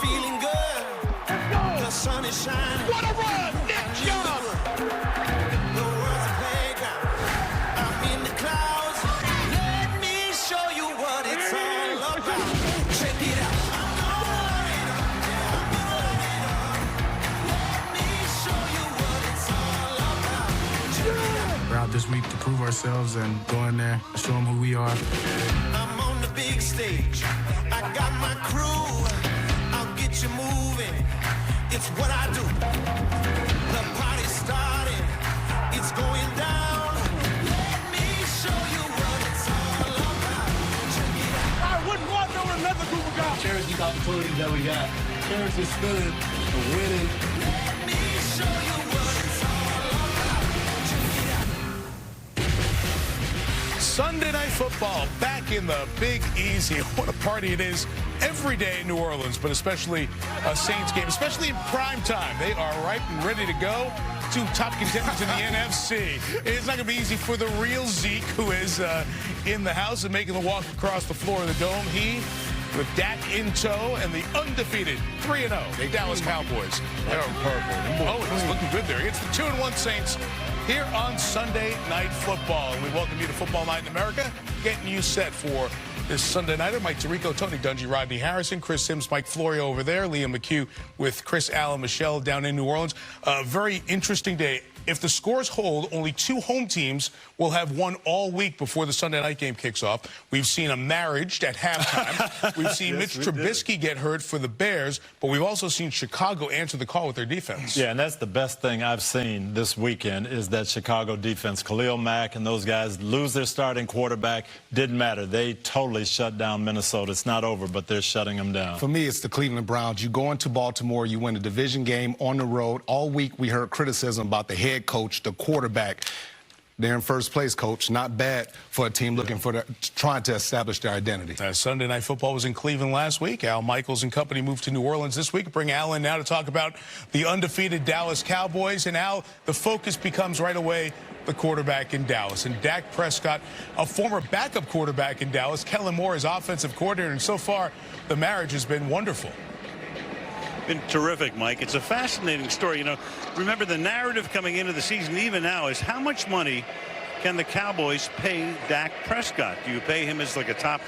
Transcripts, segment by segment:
feeling good. The sun is shining. What a run, Nick Young! The world's a playground. I'm in the clouds. Let me show you what it's all about. Check it out. I'm gonna light it up. Yeah, I'm gonna light it up. Let me show you what it's all about. Check it out. We're out this week to prove ourselves and go in there, show them who we are. I'm on the big stage. I got my crew. I'll get you moving. It's what I do. The party's started. It's going down. Let me show you what it's all about. Check it out. I wouldn't want over another group of guys. Cherish these opportunities that we got. Cherish this feeling of winning. Let me show you what it's all about. Check it out. Sunday Night Football back in the Big Easy. What a party it is every day in New Orleans, but especially a Saints game, especially in prime time. They are ripe and ready to go. Two top contenders in the NFC. It's not going to be easy for the real Zeke, who is in the house and making the walk across the floor of the dome. He, with Dak in tow, and the undefeated 3-0 the Dallas Cowboys. They're purple. Oh, it's looking good there. It's the 2-1 Saints here on Sunday Night Football. And we welcome you to Football Night in America, getting you set for this Sunday nighter. Mike Tirico, Tony Dungy, Rodney Harrison, Chris Sims, Mike Florio over there, Liam McHugh with Chris Allen, Michelle down in New Orleans. A very interesting day. If the scores hold, only two home teams will have won all week before the Sunday night game kicks off. We've seen a marriage at halftime. We've seen Mitch Trubisky get hurt for the Bears, but we've also seen Chicago answer the call with their defense. Yeah, and that's the best thing I've seen this weekend is that Chicago defense. Khalil Mack and those guys lose their starting quarterback. Didn't matter. They totally shut down Minnesota. It's not over, but they're shutting them down. For me, it's the Cleveland Browns. You go into Baltimore, you win a division game on the road. All week we heard criticism about the head coach, the quarterback. They're in first place, coach. Not bad for a team looking for trying to establish their identity. Sunday Night Football was in Cleveland last week. Al Michaels and company moved to New Orleans this week. Bring Al in now to talk about the undefeated Dallas Cowboys. And Al, the focus becomes right away the quarterback in Dallas. And Dak Prescott, a former backup quarterback in Dallas. Kellen Moore is offensive coordinator. And so far, the marriage has been wonderful. Been terrific, Mike. It's a fascinating story. You know, remember the narrative coming into the season, even now, is how much money can the Cowboys pay Dak Prescott? Do you pay him as like a top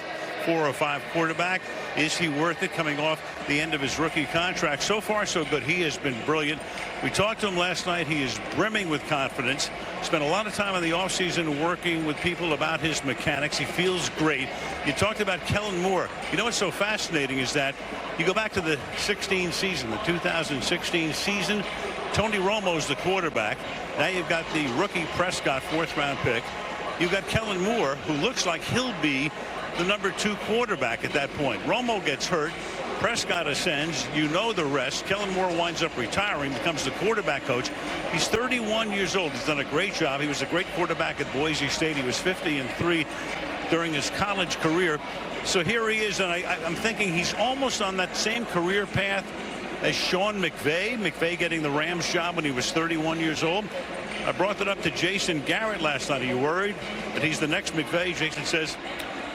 4 or 5 quarterback? Is he worth it coming off the end of his rookie contract? So far, so good. He has been brilliant. We talked to him last night. He is brimming with confidence. Spent a lot of time in the offseason working with people about his mechanics. He feels great. You talked about Kellen Moore. You know what's so fascinating is that you go back to the 2016 season. Tony Romo's the quarterback. Now you've got the rookie Prescott 4th-round pick. You've got Kellen Moore, who looks like he'll be the number 2 quarterback at that point. Romo gets hurt. Prescott ascends. You know the rest. Kellen Moore winds up retiring, becomes the quarterback coach. He's 31 years old. He's done a great job. He was a great quarterback at Boise State. He was 50-3 during his college career. So here he is, and I'm thinking he's almost on that same career path as Sean McVay. McVay getting the Rams job when he was 31 years old. I brought that up to Jason Garrett last night. Are you worried that he's the next McVay? Jason says,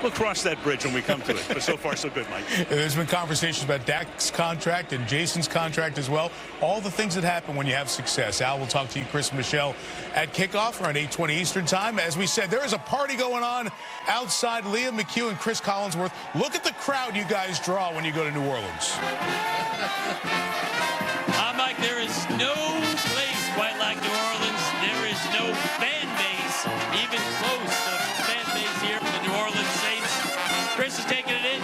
we'll cross that bridge when we come to it. But so far, so good, Mike. There's been conversations about Dak's contract and Jason's contract as well. All the things that happen when you have success. Al, we'll talk to you, Chris and Michelle, at kickoff around 8:20 Eastern time. As we said, there is a party going on outside. Liam McHugh and Chris Collinsworth. Look at the crowd you guys draw when you go to New Orleans. Mike, there is no place quite like New Orleans. There is no fan base even close to the fan base here for the New Orleans Saints. Chris is taking it in.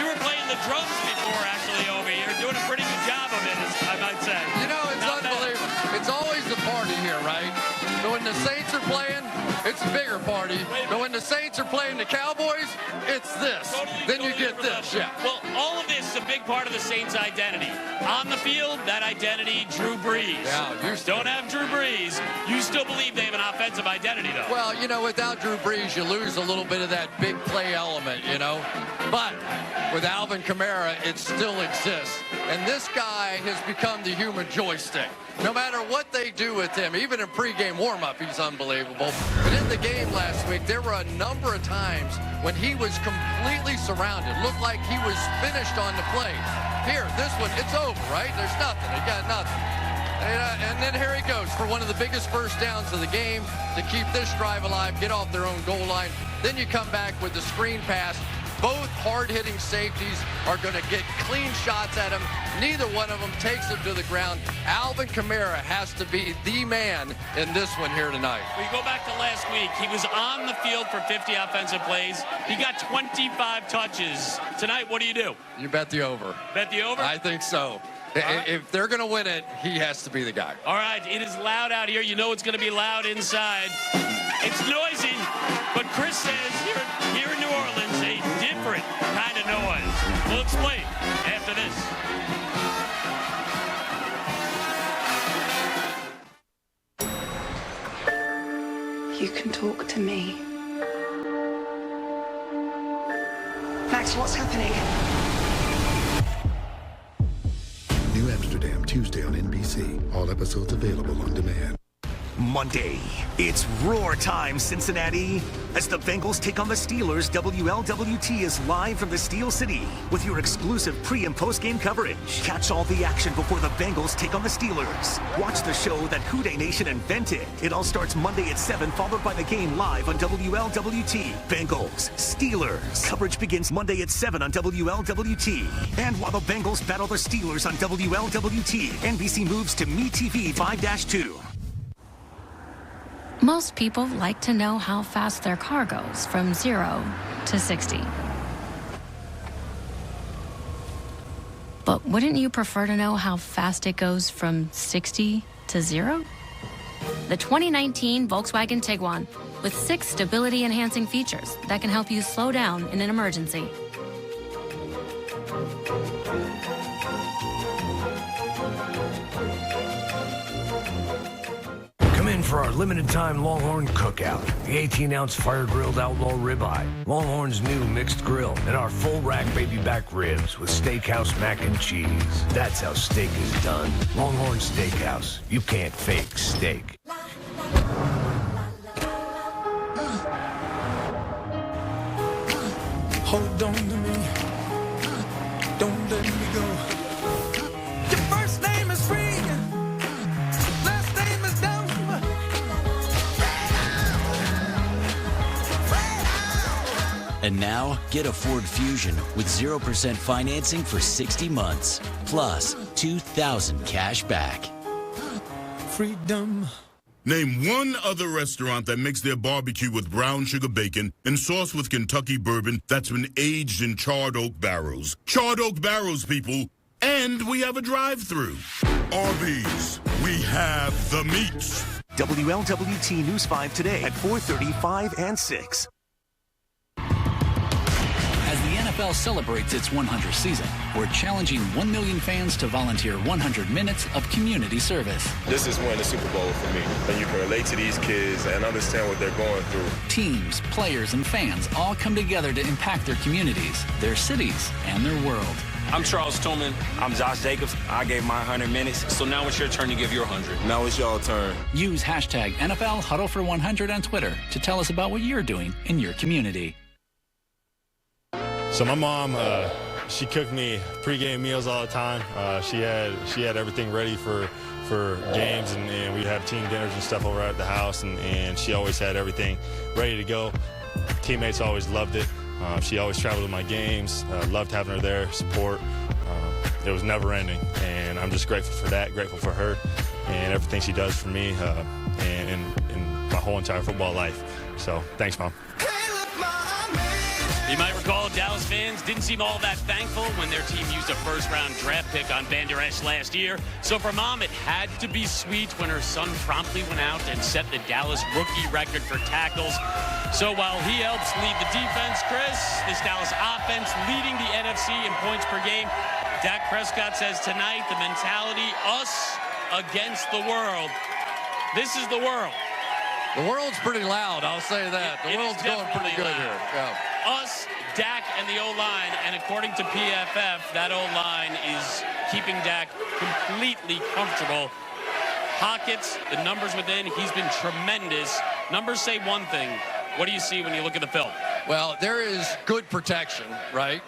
You were playing the drums before, actually, over here. Doing a pretty good job of it, I might say. You know, it's unbelievable. It's always a party here, right? But when the Saints are playing, it's a bigger party. But when the Saints are playing the Cowboys, it's this. Then you get this, yeah. Well, all of this is a big part of the Saints' identity. On the field, that identity, Drew Brees. Yeah, don't have Drew Brees. You still believe they have an offensive identity, though. Well, you know, without Drew Brees, you lose a little bit of that big play element, you know. But with Alvin Kamara, it still exists. And this guy has become the human joystick. No matter what they do with him, even in pregame warm-up, he's unbelievable. But in the game last week, there were a number of times when he was completely surrounded. Looked like he was finished on the play. Here, this one, it's over, right? There's nothing. He got nothing. And then here he goes for one of the biggest first downs of the game to keep this drive alive, get off their own goal line. Then you come back with the screen pass. Both hard-hitting safeties are going to get clean shots at him. Neither one of them takes him to the ground. Alvin Kamara has to be the man in this one here tonight. We go back to last week. He was on the field for 50 offensive plays. He got 25 touches. Tonight, what do? You bet the over. Bet the over? I think so. If they're going to win it, he has to be the guy. All right, it is loud out here. You know it's going to be loud inside. It's noisy, but Chris says here in New Orleans, a different kind of noise. We'll explain after this. You can talk to me. Max, what's happening? New Amsterdam, Tuesday on NBC. All episodes available on demand. Monday, it's roar time, Cincinnati. As the Bengals take on the Steelers, WLWT is live from the Steel City with your exclusive pre- and post-game coverage. Catch all the action before the Bengals take on the Steelers. Watch the show that Houday Nation invented. It all starts Monday at 7, followed by the game live on WLWT. Bengals, Steelers. Coverage begins Monday at 7 on WLWT. And while the Bengals battle the Steelers on WLWT, NBC moves to MeTV 5-2. Most people like to know how fast their car goes from 0 to 60. But wouldn't you prefer to know how fast it goes from 60 to 0? The 2019 Volkswagen Tiguan with 6 stability-enhancing features that can help you slow down in an emergency. Come in for our limited-time Longhorn Cookout. The 18-ounce fire-grilled outlaw ribeye, Longhorn's new mixed grill, and our full-rack baby back ribs with steakhouse mac and cheese. That's how steak is done. Longhorn Steakhouse. You can't fake steak. Hold on to me. Don't let me go. Your first name is free. Last name is dumb. And now, get a Ford Fusion with 0% financing for 60 months, plus $2,000 cash back. Freedom. Name one other restaurant that makes their barbecue with brown sugar bacon and sauce with Kentucky bourbon that's been aged in charred oak barrels. Charred oak barrels, people. And we have a drive-thru. Arby's, we have the meats. WLWT News 5 today at 4:30, 5, and 6. As the NFL celebrates its 100th season, we're challenging 1 million fans to volunteer 100 minutes of community service. This is winning the Super Bowl for me. And you can relate to these kids and understand what they're going through. Teams, players, and fans all come together to impact their communities, their cities, and their world. I'm Charles Tillman. I'm Josh Jacobs. I gave my 100 minutes. So now it's your turn to give your 100. Now it's your turn. Use hashtag NFL Huddle for 100 on Twitter to tell us about what you're doing in your community. So my mom, she cooked me pregame meals all the time. She had everything ready for games, and we have team dinners and stuff over at the house, and she always had everything ready to go. Teammates always loved it. She always traveled to my games. Loved having her there, support. It was never ending, and I'm just grateful for that, grateful for her and everything she does for me and my whole entire football life. So thanks, Mom. You might recall Dallas fans didn't seem all that thankful when their team used a first-round draft pick on Van Der Esch last year. So for Mom, it had to be sweet when her son promptly went out and set the Dallas rookie record for tackles. So while he helps lead the defense, Chris, this Dallas offense leading the NFC in points per game, Dak Prescott says tonight the mentality, us against the world. This is the world. The world's pretty loud, I'll say that. The world's going pretty good here. Yeah. Us, Dak, and the O-line, and according to PFF, that O-line is keeping Dak completely comfortable. Hockett's, the numbers within, he's been tremendous. Numbers say one thing. What do you see when you look at the film? Well, there is good protection, right?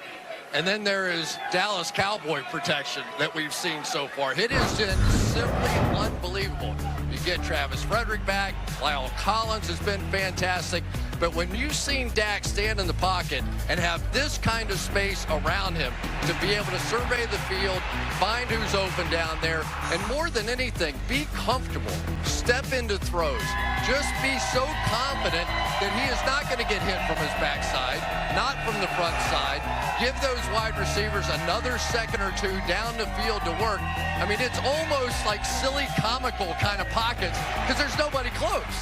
And then there is Dallas Cowboy protection that we've seen so far. It has been simply unbelievable. You get Travis Frederick back. Lyle Collins has been fantastic. But when you've seen Dak stand in the pocket and have this kind of space around him to be able to survey the field, find who's open down there, and more than anything, be comfortable, step into throws, just be so confident that he is not going to get hit from his backside, not from the front side. Give those wide receivers another second or two down the field to work. I mean, it's almost like silly, comical kind of pockets because there's nobody close.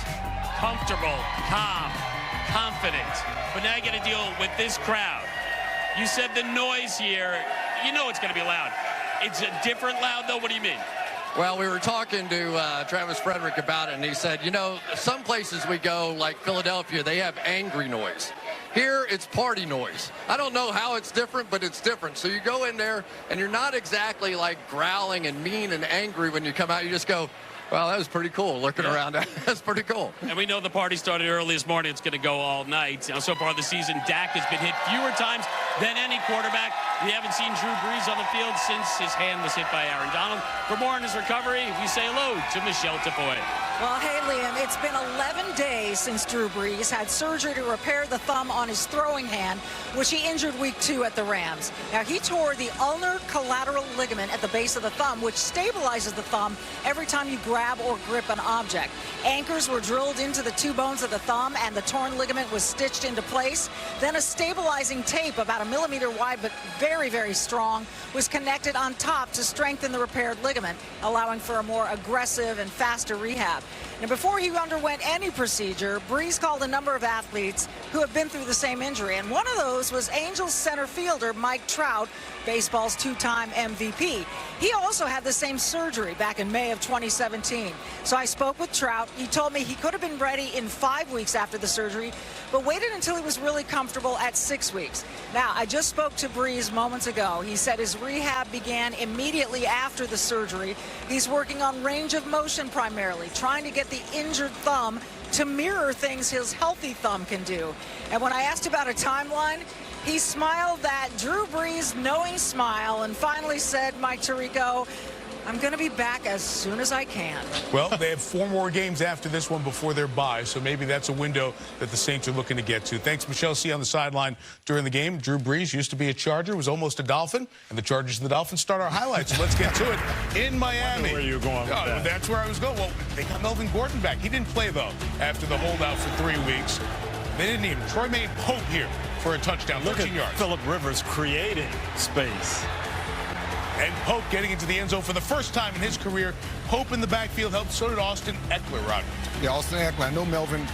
Comfortable, calm, confident. But now you got to deal with this crowd. You said the noise here, you know it's going to be loud. It's a different loud, though. What do you mean? Well, we were talking to Travis Frederick about it, and he said, you know, some places we go, like Philadelphia, they have angry noise. Here, it's party noise. I don't know how it's different, but it's different. So you go in there, and you're not exactly like growling and mean and angry when you come out. You just go, well, that was pretty cool looking around. That's pretty cool. And we know the party started early this morning. It's going to go all night. Now, so far this season, Dak has been hit fewer times than any quarterback. We haven't seen Drew Brees on the field since his hand was hit by Aaron Donald. For more on his recovery, we say hello to Michelle Tafoya. Well, hey, Liam, it's been 11 days since Drew Brees had surgery to repair the thumb on his throwing hand, which he injured week 2 at the Rams. Now, he tore the ulnar collateral ligament at the base of the thumb, which stabilizes the thumb every time you grab or grip an object. Anchors were drilled into the 2 bones of the thumb, and the torn ligament was stitched into place. Then a stabilizing tape, about 1 millimeter wide but very, very strong, was connected on top to strengthen the repaired ligament, allowing for a more aggressive and faster rehab. Now, before he underwent any procedure, Brees called a number of athletes who have been through the same injury, and one of those was Angels center fielder Mike Trout, baseball's 2-time MVP. He also had the same surgery back in May of 2017. So I spoke with Trout. He told me he could have been ready in 5 weeks after the surgery, but waited until he was really comfortable at 6 weeks. Now, I just spoke to Brees moments ago. He said his rehab began immediately after the surgery. He's working on range of motion primarily, trying to get the injured thumb to mirror things his healthy thumb can do. And when I asked about a timeline, he smiled that Drew Brees knowing smile and finally said, Mike Tirico, I'm going to be back as soon as I can. Well, they have 4 more games after this one before their bye, so maybe that's a window that the Saints are looking to get to. Thanks, Michelle. See you on the sideline during the game. Drew Brees used to be a Charger, was almost a Dolphin, and the Chargers and the Dolphins start our highlights. So let's get to it in Miami. Where are you going with that? That's where I was going. Well, they got Melvin Gordon back. He didn't play, though, after the holdout for 3 weeks. They didn't even. Troy made Pope here for a touchdown, 13 yards. Phillip Rivers creating space. And Pope getting into the end zone for the first time in his career. Pope in the backfield helped. So did Austin Eckler, Rodney. Yeah, Austin Eckler. I know Melvin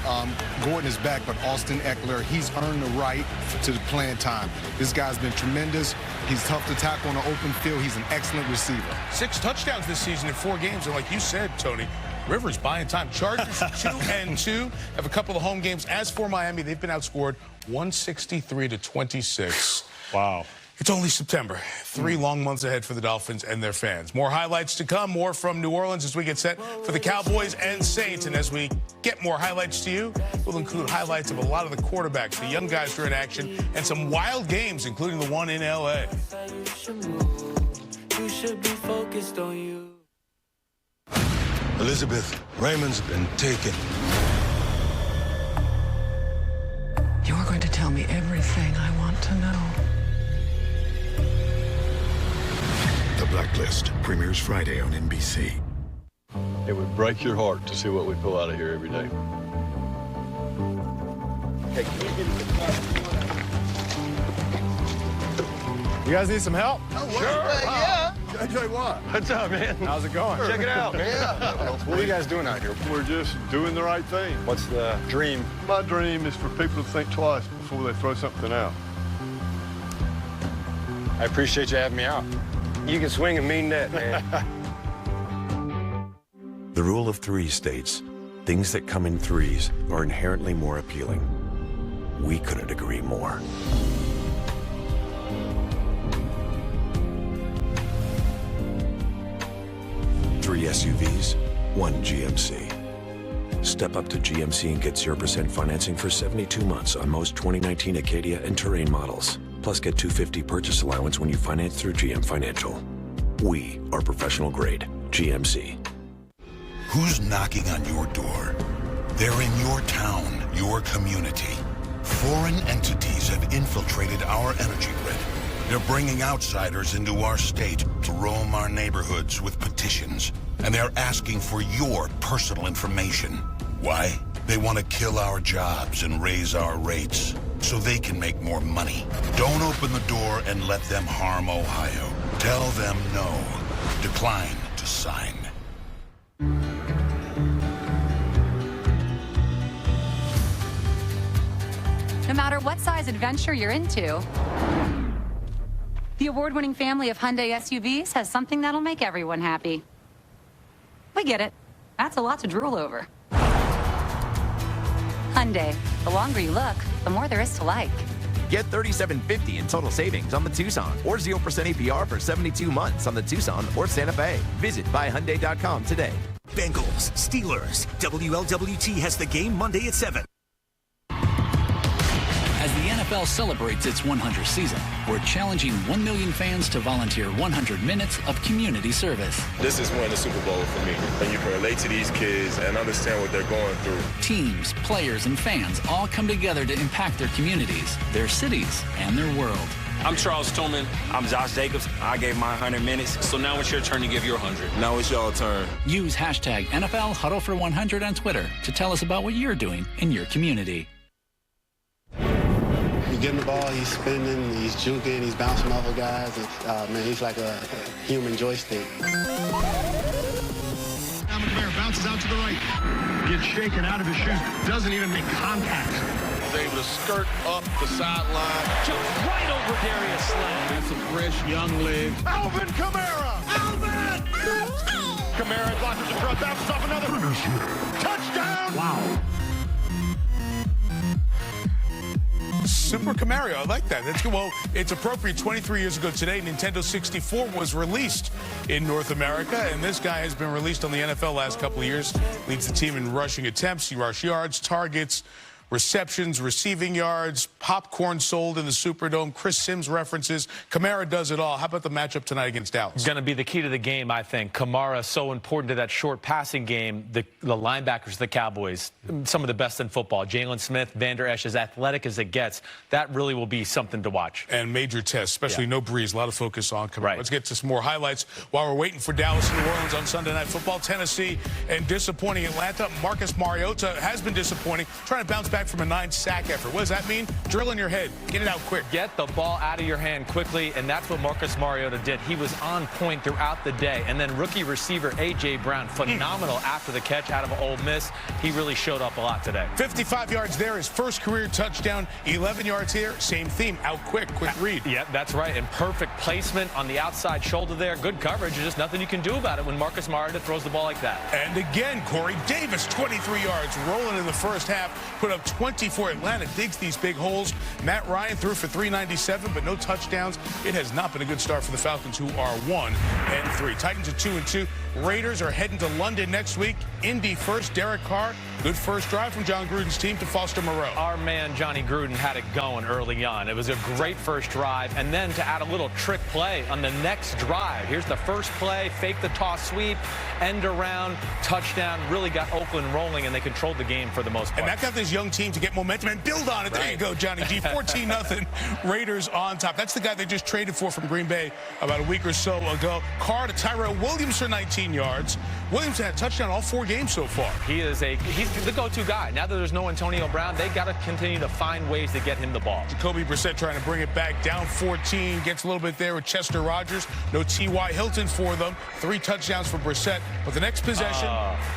Gordon is back, but Austin Eckler, he's earned the right to the playing time. This guy's been tremendous. He's tough to tackle on the open field. He's an excellent receiver. 6 touchdowns this season in 4 games. And like you said, Tony, Rivers buying time. Chargers 2-2, have a couple of home games. As for Miami, they've been outscored 163-26. Wow. It's only September. 3 long months ahead for the Dolphins and their fans. More highlights to come, more from New Orleans as we get set for the Cowboys and Saints. And as we get more highlights to you, we'll include highlights of a lot of the quarterbacks, the young guys who are in action, and some wild games, including the one in L.A. You should be focused on you. Elizabeth, Raymond's been taken. You're going to tell me everything I want to know. The Blacklist premieres Friday on NBC. It would break your heart to see what we pull out of here every day. Hey, can you get You guys need some help? Oh, sure. Yeah. JJ Watt. What's up, man? How's it going? Check it out. Yeah. What are you guys doing out here? We're just doing the right thing. What's the dream? My dream is for people to think twice before they throw something out. I appreciate you having me out. You can swing a mean net, man. The rule of 3 states, things that come in threes are inherently more appealing. We couldn't agree more. Three SUVs, 1 GMC. Step up to GMC and get 0% financing for 72 months on most 2019 Acadia and Terrain models. Plus, get $250 purchase allowance when you finance through GM Financial. We are professional grade. GMC. Who's knocking on your door? They're in your town, your community. Foreign entities have infiltrated our energy grid. They're bringing outsiders into our state to roam our neighborhoods with petitions. And they're asking for your personal information. Why? They want to kill our jobs and raise our rates so they can make more money. Don't open the door and let them harm Ohio. Tell them no. Decline to sign. No matter what size adventure you're into, the award-winning family of Hyundai SUVs has something that'll make everyone happy. We get it. That's a lot to drool over. Hyundai. The longer you look, the more there is to like. Get $3,750 in total savings on the Tucson or 0% APR for 72 months on the Tucson or Santa Fe. Visit buyhyundai.com today. Bengals, Steelers. WLWT has the game Monday at 7. As the NFL celebrates its 100th season, we're challenging 1 million fans to volunteer 100 minutes of community service. This is winning the Super Bowl for me. And you can relate to these kids and understand what they're going through. Teams, players, and fans all come together to impact their communities, their cities, and their world. I'm Charles Tillman. I'm Josh Jacobs. I gave my 100 minutes, so now it's your turn to give your 100. Now it's your turn. Use hashtag NFL Huddle for 100 on Twitter to tell us about what you're doing in your community. He's getting the ball, he's spinning, he's juking, he's bouncing off of guys. And, man, he's like a human joystick. McNair bounces out to the right. Gets shaken out of his shoes. Doesn't even make contact. He's able to skirt up the sideline. Jumps right over Darius Slay. That's a fresh, young leg. Alvin Kamara! Alvin! Kamara blocks the front, bounces off another. Touchdown! Wow. Super Camaro, I like that. That's good. Well, it's appropriate. 23 years ago today, Nintendo 64 was released in North America, and this guy has been released on the NFL last couple of years. Leads the team in rushing attempts, rush yards, targets, receptions, receiving yards, popcorn sold in the Superdome, Chris Sims references. Kamara does it all. How about the matchup tonight against Dallas? It's going to be the key to the game, I think. Kamara, so important to that short passing game. The linebackers of the Cowboys, some of the best in football. Jalen Smith, Van Der Esch, as athletic as it gets. That really will be something to watch. And major tests, especially no Breeze. A lot of focus on Kamara. Right. Let's get to some more highlights while we're waiting for Dallas and New Orleans on Sunday Night Football. Tennessee and disappointing Atlanta. Marcus Mariota has been disappointing, trying to bounce back from a 9-sack effort. What does that mean? Drill in your head. Get it out quick. Get the ball out of your hand quickly, and that's what Marcus Mariota did. He was on point throughout the day. And then rookie receiver A.J. Brown, phenomenal after the catch out of Ole Miss. He really showed up a lot today. 55 yards there, his first career touchdown. 11 yards here, same theme. Out quick read. Yeah, that's right. And perfect placement on the outside shoulder there. Good coverage. There's just nothing you can do about it when Marcus Mariota throws the ball like that. And again, Corey Davis, 23 yards, rolling in the first half, put up 24. Atlanta digs these big holes. Matt Ryan threw for 397, but no touchdowns. It has not been a good start for the Falcons, who are 1-3. Titans are 2-2. Raiders are heading to London next week. Indy first. Derek Carr, good first drive from John Gruden's team to Foster Moreau. Our man Johnny Gruden had it going early on. It was a great first drive, and then to add a little trick play on the next drive. Here's the first play, fake the toss sweep, end around, touchdown. Really got Oakland rolling, and they controlled the game for the most part. And that got this young team to get momentum and build on it. There you go, Johnny G. 14-0. Raiders on top. That's the guy they just traded for from Green Bay about a week or so ago. Carr to Tyrell Williams for 19 yards. Williams had a touchdown all 4 games so far. He's the go-to guy. Now that there's no Antonio Brown, they got to continue to find ways to get him the ball. Jacoby Brissett trying to bring it back, down 14, gets a little bit there with Chester Rogers. No T.Y. Hilton for them. 3 touchdowns for Brissett. But the next possession,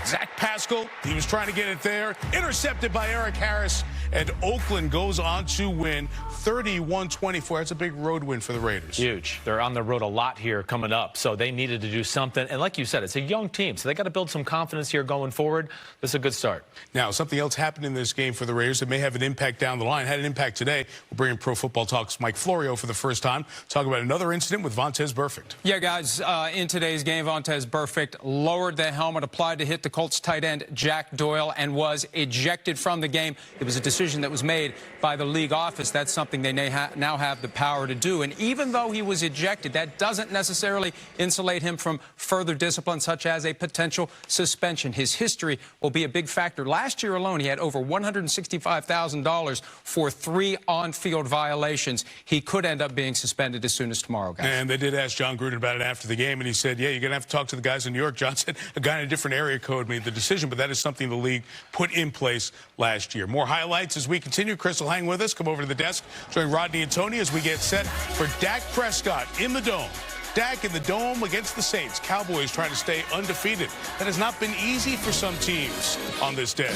Zach Pascal, he was trying to get it there. Intercepted by Eric Harris. And Oakland goes on to win 31-24. That's a big road win for the Raiders. Huge. They're on the road a lot here coming up, so they needed to do something. And like you said, it's a young team, so they got to build some confidence here going forward. This is a good start. Now, something else happened in this game for the Raiders that may have an impact down the line. Had an impact today. We'll bring in Pro Football Talk's Mike Florio for the first time. Talk about another incident with Vontaze Burfict. Yeah, guys, in today's game, Vontaze Burfict lowered the helmet, applied to hit the Colts tight end Jack Doyle, and was ejected from the game. It was a decision that was made by the league office. That's something they now have the power to do. And even though he was ejected, that doesn't necessarily insulate him from further discipline, such as a potential suspension. His history will be a big factor. Last year alone, he had over $165,000 for 3 on-field violations. He could end up being suspended as soon as tomorrow, guys. And they did ask John Gruden about it after the game, and he said, yeah, you're going to have to talk to the guys in New York. John said a guy in a different area code made the decision, but that is something the league put in place last year. More highlights as we continue. Chris will hang with us. Come over to the desk. Join Rodney and Tony as we get set for Dak Prescott in the Dome. Dak in the Dome against the Saints. Cowboys trying to stay undefeated. That has not been easy for some teams on this day.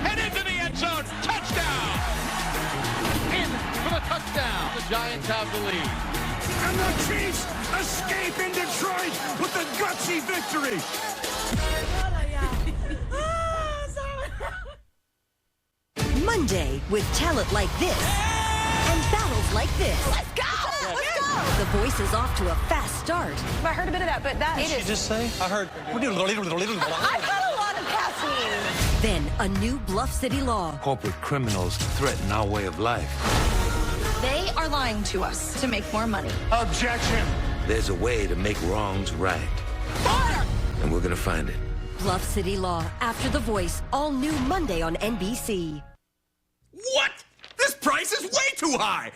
And into the end zone. Touchdown. In for the touchdown. The Giants have the lead. And the Chiefs escape in Detroit with the gutsy victory. Monday with talent like this and battles like this. Let's go! Let's go! The Voice is off to a fast start. I heard a bit of that, but that What did you just say? I heard. I've had a lot of caffeine. Then a new Bluff City law. Corporate criminals threaten our way of life. They are lying to us to make more money. Objection. There's a way to make wrongs right. Fire! And we're going to find it. Bluff City Law, after The Voice, all new Monday on NBC. What? This price is way too high!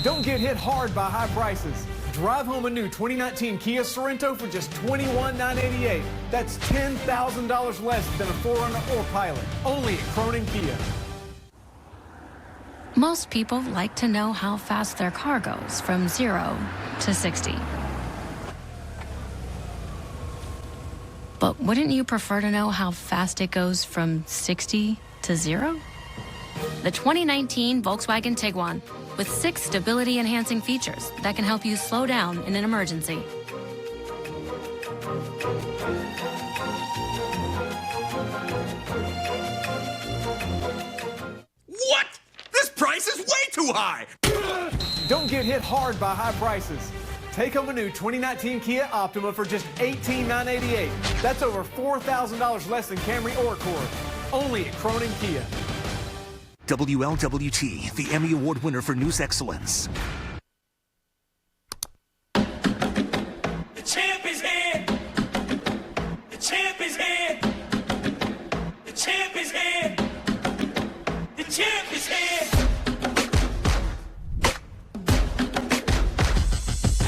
Don't get hit hard by high prices. Drive home a new 2019 Kia Sorento for just $21,988. That's $10,000 less than a 4Runner or Pilot. Only at Cronin Kia. Most people like to know how fast their car goes from 0 to 60. But wouldn't you prefer to know how fast it goes from 60 to 0? The 2019 Volkswagen Tiguan with 6 stability-enhancing features that can help you slow down in an emergency. What? This price is way too high! Don't get hit hard by high prices. Take home a new 2019 Kia Optima for just $18,988. That's over $4,000 less than Camry or Accord. Only at Cronin Kia. WLWT, the Emmy Award winner for news excellence. The champ is here. The champ is here. The champ is here. The champ is here.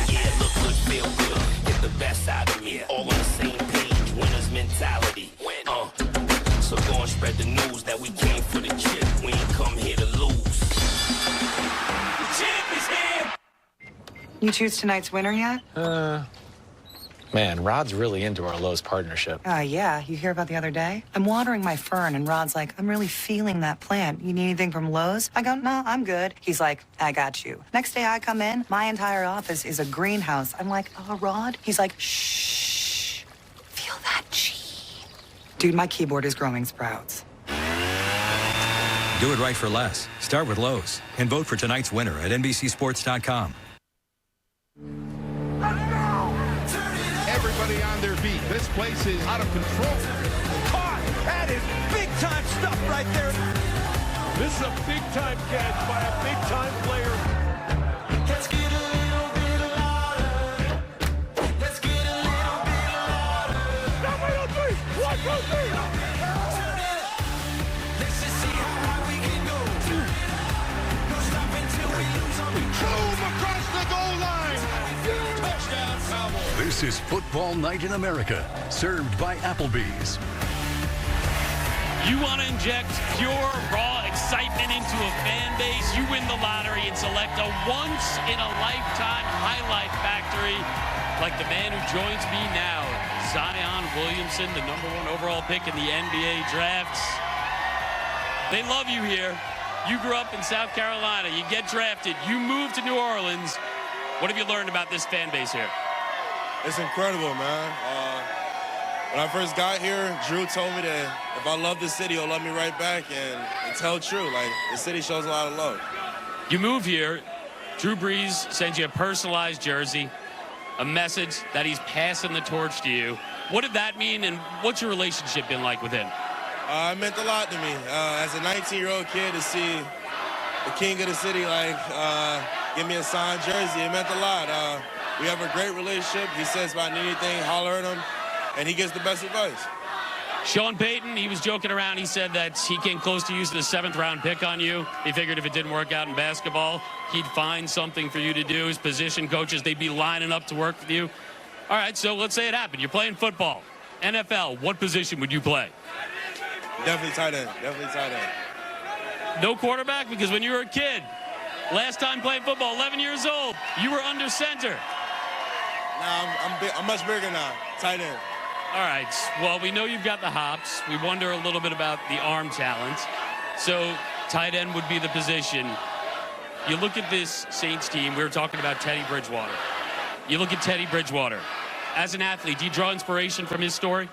Yeah, look good, feel good. Get the best out of me. All on the same page. Winners mentality. So go and spread the news that we came for the chip. We ain't come here to lose. The champ is here. You choose tonight's winner yet? Man, Rod's really into our Lowe's partnership. Yeah. You hear about the other day? I'm watering my fern, and Rod's like, I'm really feeling that plant. You need anything from Lowe's? I go, no, I'm good. He's like, I got you. Next day I come in, my entire office is a greenhouse. I'm like, oh, Rod? He's like, shh, feel that chi. Dude, my keyboard is growing sprouts. Do it right for less. Start with Lowe's and vote for tonight's winner at NBCSports.com. Everybody on their feet. This place is out of control. Caught! That is big-time stuff right there. This is a big-time catch by a big-time player. Let's get a little bit louder. Let's get a little bit louder. Now, 1, 2, 3. 1, 2, 3. Let's just see how high we can go. No stopping till we lose on the Boom across the goal line. Touchdown, Cowboys. This is Football Night in America, served by Applebee's. You want to inject pure, raw excitement into a fan base? You win the lottery and select a once-in-a-lifetime highlight factory like the man who joins me now, Zion Williamson, the #1 overall pick in the NBA drafts. They love you here. You grew up in South Carolina. You get drafted. You move to New Orleans. What have you learned about this fan base here? It's incredible, man. When I first got here, Drew told me that if I love the city, he'll love me right back, and it's held true. Like, the city shows a lot of love. You move here, Drew Brees sends you a personalized jersey, a message that he's passing the torch to you. What did that mean, and what's your relationship been like with him? It meant a lot to me. As a 19-year-old kid, to see the king of the city, give me a signed jersey, it meant a lot. We have a great relationship. He says if I need anything, holler at him, and he gives the best advice. Sean Payton, he was joking around. He said that he came close to using a 7th-round pick on you. He figured if it didn't work out in basketball, he'd find something for you to do. His position coaches, they'd be lining up to work with you. All right, so let's say it happened. You're playing football. NFL, what position would you play? Definitely tight end. Definitely tight end. No quarterback? Because when you were a kid, last time playing football, 11 years old, you were under center. Nah, I'm much bigger now. Tight end. All right. Well, we know you've got the hops. We wonder a little bit about the arm talent. So tight end would be the position. You look at this Saints team. We were talking about Teddy Bridgewater. You look at Teddy Bridgewater. As an athlete, do you draw inspiration from his story?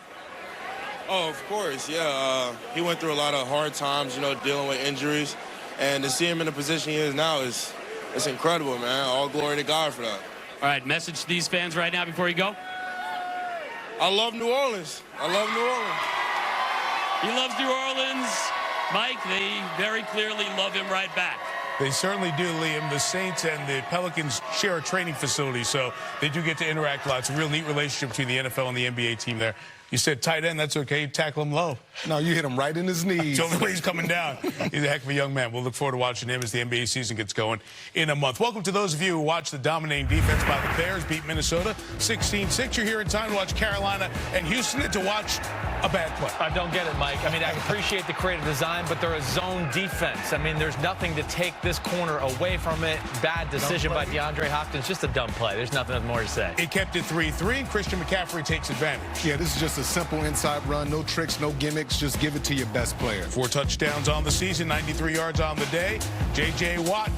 Oh, of course, yeah. He went through a lot of hard times, dealing with injuries. And to see him in the position he is now it's incredible, man. All glory to God for that. All right, message to these fans right now before you go. I love New Orleans. I love New Orleans. He loves New Orleans. Mike, they very clearly love him right back. They certainly do, Liam. The Saints and the Pelicans share a training facility, so they do get to interact a lot. It's a real neat relationship between the NFL and the NBA team there. You said tight end, that's okay. You tackle him low. No, you hit him right in his knees. It's the only way he's coming down. He's a heck of a young man. We'll look forward to watching him as the NBA season gets going in a month. Welcome to those of you who watch the dominating defense by the Bears beat Minnesota 16-6. You're here in time to watch Carolina and Houston and to watch a bad play. I don't get it, Mike. I mean, I appreciate the creative design, but they're a zone defense. I mean, there's nothing to take this corner away from it. Bad decision by DeAndre Hopkins. Just a dumb play. There's nothing more to say. It kept it 3-3. Christian McCaffrey takes advantage. Yeah, this is just a simple inside run. No tricks, no gimmicks. Just give it to your best player. 4 touchdowns on the season, 93 yards on the day. J.J. Watt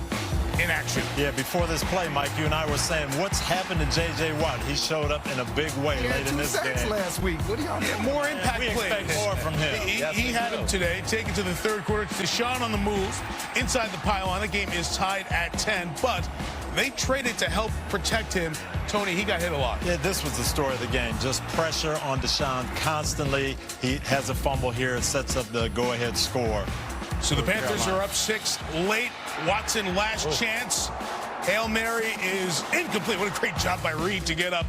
in action. Yeah, before this play, Mike, you and I were saying, what's happened to J.J. Watt? He showed up in a big way late in this game. Last week. What do y'all more impact we plays. Expect more from him. He had him today. Take it to the third quarter. It's Deshaun on the move. Inside the pylon. The game is tied at 10, but they traded to help protect him. Tony, he got hit a lot. Yeah, this was the story of the game. Just pressure on Deshaun constantly. He has a fumble here. It sets up the go-ahead score. So the Panthers are up 6 late. Watson last chance. Hail Mary is incomplete. What a great job by Reed to get up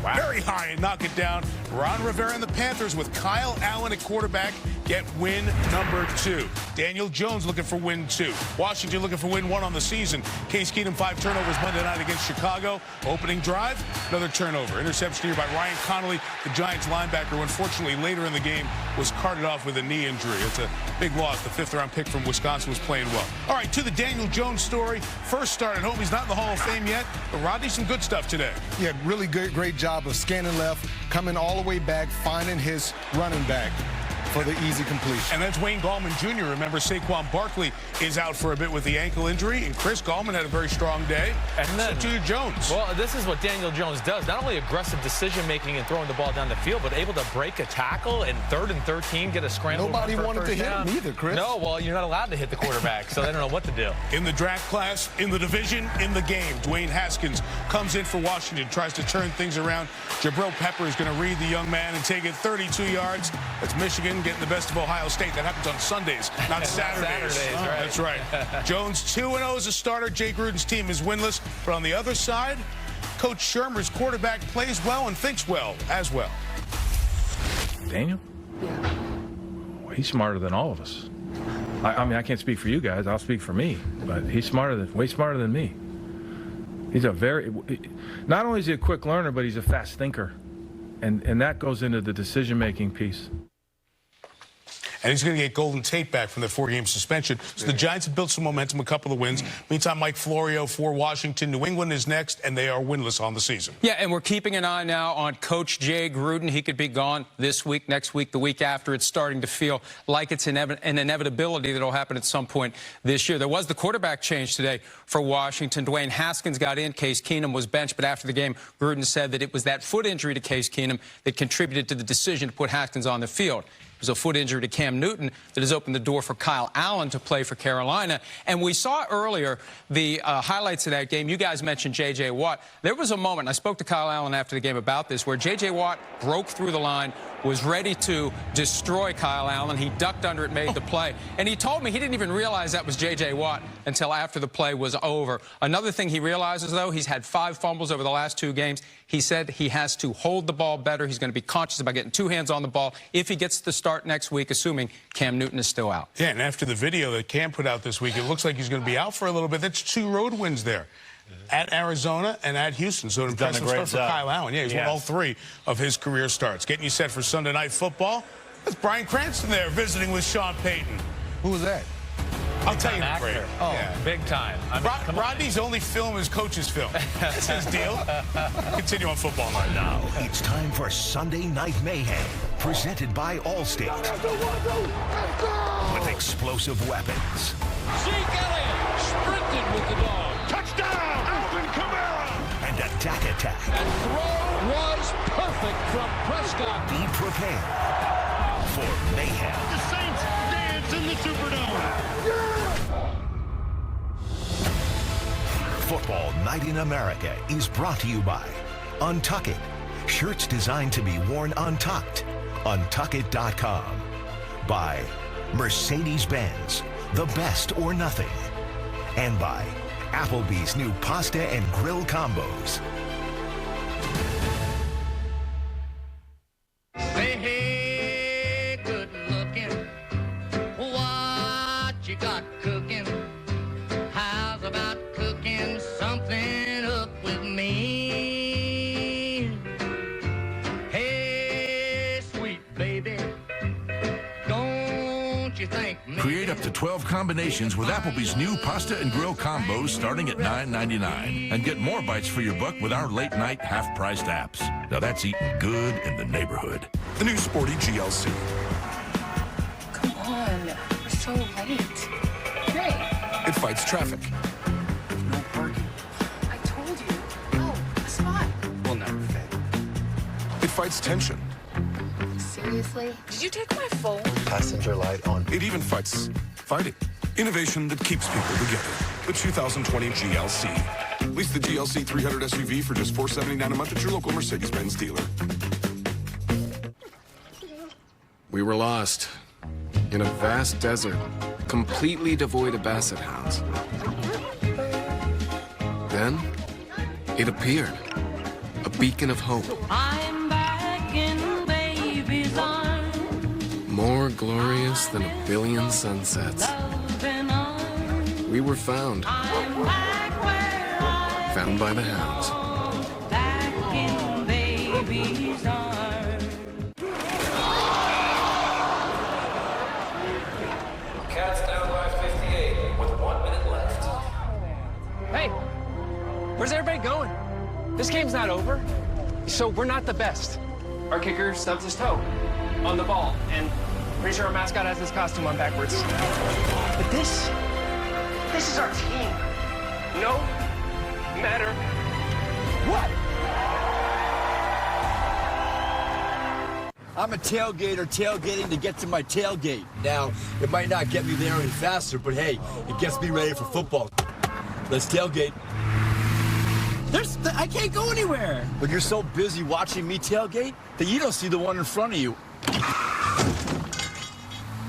very high and knock it down. Ron Rivera and the Panthers with Kyle Allen at quarterback get win number 2. Daniel Jones looking for win 2. Washington looking for win 1 on the season. Case Keenum 5 turnovers Monday night against Chicago. Opening drive, another turnover. Interception here by Ryan Connolly, the Giants linebacker, who unfortunately later in the game was carted off with a knee injury. It's a big loss. The 5th-round pick from Wisconsin was playing well. All right, to the Daniel Jones story. First start at home. He's not in the Hall of Fame yet, but Rodney, some good stuff today. Yeah, really good, great job of scanning left, coming all the way back, finding his running back for the easy completion. And that's Wayne Gallman Jr. Remember, Saquon Barkley is out for a bit with the ankle injury, and Chris Gallman had a very strong day. And then, so too Jones. Well, this is what Daniel Jones does. Not only aggressive decision-making and throwing the ball down the field, but able to break a tackle and 3rd and 13, get a scramble. Nobody wanted to hit him either, Chris. No, well, you're not allowed to hit the quarterback, so they don't know what to do. In the draft class, in the division, in the game, Dwayne Haskins comes in for Washington, tries to turn things around. Jabril Pepper is going to read the young man and take it 32 yards. That's Michigan getting the best of Ohio State. That happens on Sundays, not Saturdays. Right. That's right. Jones 2-0 as a starter. Jay Gruden's team is winless. But on the other side, Coach Shermer's quarterback plays well and thinks well as well. Daniel? Yeah. Well, he's smarter than all of us. I mean, I can't speak for you guys. I'll speak for me. But he's way smarter than me. He's not only is he a quick learner, but he's a fast thinker. And that goes into the decision-making piece. And he's going to get Golden Tate back from the 4-game suspension. So the Giants have built some momentum, a couple of wins. Meantime, Mike Florio for Washington. New England is next, and they are winless on the season. Yeah, and we're keeping an eye now on Coach Jay Gruden. He could be gone this week, next week, the week after. It's starting to feel like it's an inevitability that will happen at some point this year. There was the quarterback change today for Washington. Dwayne Haskins got in. Case Keenum was benched, but after the game, Gruden said that it was that foot injury to Case Keenum that contributed to the decision to put Haskins on the field. was a foot injury to Cam Newton that has opened the door for Kyle Allen to play for Carolina. And we saw earlier the highlights of that game. You guys mentioned J.J. Watt. There was a moment, I spoke to Kyle Allen after the game about this, where J.J. Watt broke through the line, was ready to destroy Kyle Allen. He ducked under it, made the play. And he told me he didn't even realize that was J.J. Watt until after the play was over. Another thing he realizes, though, he's had 5 fumbles over the last 2 games. He said he has to hold the ball better. He's going to be conscious about getting 2 hands on the ball if he gets the start next week, assuming Cam Newton is still out. Yeah, and after the video that Cam put out this week, it looks like he's going to be out for a little bit. That's 2 road wins there. At Arizona and at Houston. So an impressive start for Kyle Allen. Yeah, he's won all 3 of his career starts. Getting you set for Sunday Night Football. That's Bryan Cranston there visiting with Sean Payton. Who was that? I'll tell you the break. Oh, yeah. big time. I mean, Rodney's only film is coach's film. That's his deal. Continue on Football Night. Now it's time for Sunday Night Mayhem, presented by Allstate. With explosive weapons. Zeke Elliott sprinted with the dog. Touchdown, Alvin Kamara. And attack. That throw was perfect from Prescott. Be prepared for mayhem. The Saints dance in the Superdome. Football Night in America is brought to you by Untuck It. Shirts designed to be worn untucked. Untuckit.com. By Mercedes-Benz, the best or nothing. And by Applebee's new pasta and grill combos. Say, hey, good looking. What you got cooking? How's about cooking something up with me? Hey, sweet baby, don't you think me? Create up to 12 combinations with Applebee's new pasta and grill combos starting at $9.99. And get more bites for your buck with our late-night half-priced apps. Now that's eating good in the neighborhood. The new sporty GLC. Come on, we're so late. Hey. It fights traffic. No parking. I told you. Oh, a spot. We'll never fit. It fights tension. Seriously? Did you take my phone? Passenger light on. It even fights fighting. Innovation that keeps people together. The 2020 GLC. Lease the GLC 300 SUV for just $479 a month at your local Mercedes-Benz dealer. We were lost in a vast desert, completely devoid of basset hounds. Then it appeared, a beacon of hope. I'm back in baby's arms. More glorious than a billion sunsets. We were found. Found by the hounds. Back in baby's arms. Cats down by 58 with 1 minute left. Hey, where's everybody going? This game's not over, so we're not the best. Our kicker stubs his toe on the ball, and pretty sure our mascot has his costume on backwards. But this is our team. No matter what. I'm a tailgater tailgating to get to my tailgate. Now, it might not get me there any faster, but hey, it gets me ready for football. Let's tailgate. I can't go anywhere. But you're so busy watching me tailgate that you don't see the one in front of you.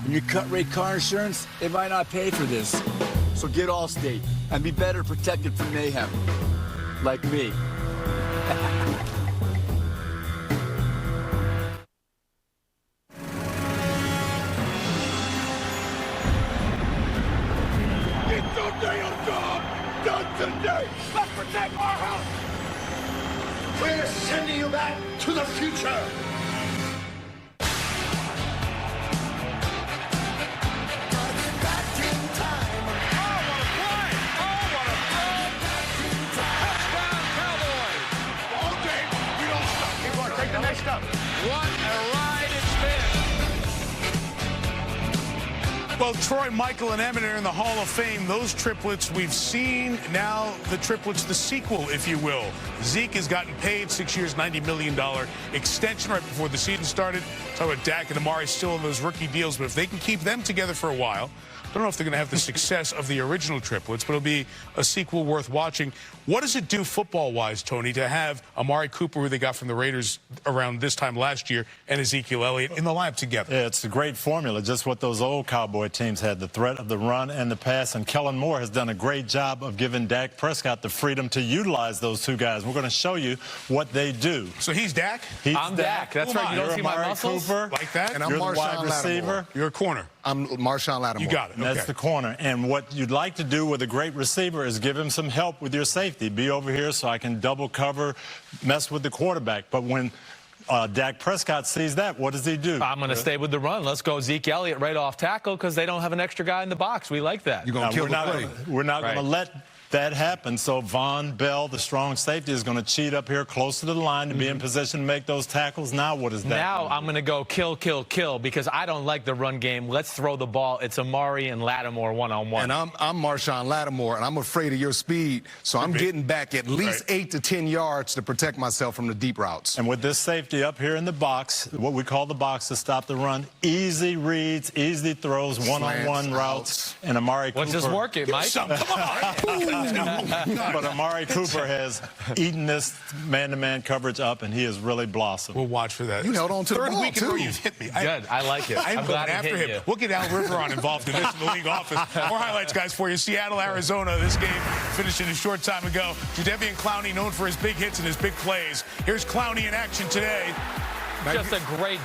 And your cut rate car insurance, it might not pay for this. So get Allstate and be better protected from mayhem. Like me. Get your damn job done today. Let's protect our house. We're sending you back to the future. What a ride it's been. Both Troy, Michael, and Emmett are in the Hall of Fame. Those triplets we've seen. Now the triplets, the sequel, if you will. Zeke has gotten paid 6 years, $90 million extension right before the season started. Talk about Dak and Amari still in those rookie deals, but if they can keep them together for a while, I don't know if they're going to have the success of the original triplets, but it'll be a sequel worth watching. What does it do football-wise, Tony, to have Amari Cooper, who they got from the Raiders around this time last year, and Ezekiel Elliott in the lineup together? Yeah, it's a great formula, just what those old Cowboy teams had, the threat of the run and the pass. And Kellen Moore has done a great job of giving Dak Prescott the freedom to utilize those two guys. We're going to show you what they do. So he's Dak? I'm Dak. That's right. You don't see my muscles? Cooper, like that? And I'm you're the Marshawn wide receiver. Lattimore. You're a corner. I'm Marshawn Lattimore. You got it. Okay. That's the corner. And what you'd like to do with a great receiver is give him some help with your safety. Be over here so I can double cover, mess with the quarterback. But when Dak Prescott sees that, what does he do? I'm going to stay with the run. Let's go Zeke Elliott right off tackle because they don't have an extra guy in the box. We like that. You're going to kill the play. We're not going to let that happen. So Von Bell, the strong safety, is going to cheat up here close to the line to be in position to make those tackles. Now what is that? Now I'm going to go kill, kill, kill because I don't like the run game. Let's throw the ball. It's Amari and Lattimore one-on-one. And I'm Marshawn Lattimore, and I'm afraid of your speed, so I'm getting back at least 8 to 10 yards to protect myself from the deep routes. And with this safety up here in the box, what we call the box to stop the run, easy reads, easy throws, one-on-one routes, and Amari Cooper. Let's just work it, Mike. Come on. But Amari Cooper has eaten this man-to-man coverage up, and he has really blossomed. We'll watch for that. You held on to the ball, Third week in a row too. you've hit me. Good. I like it. I'm glad going after hit him. you. We'll get Al Riveron involved in this in the league office. More highlights, guys, for you. Seattle, Arizona. This game finished in a short time ago. Jadeveon Clowney, known for his big hits and his big plays. Here's Clowney in action today. Just a great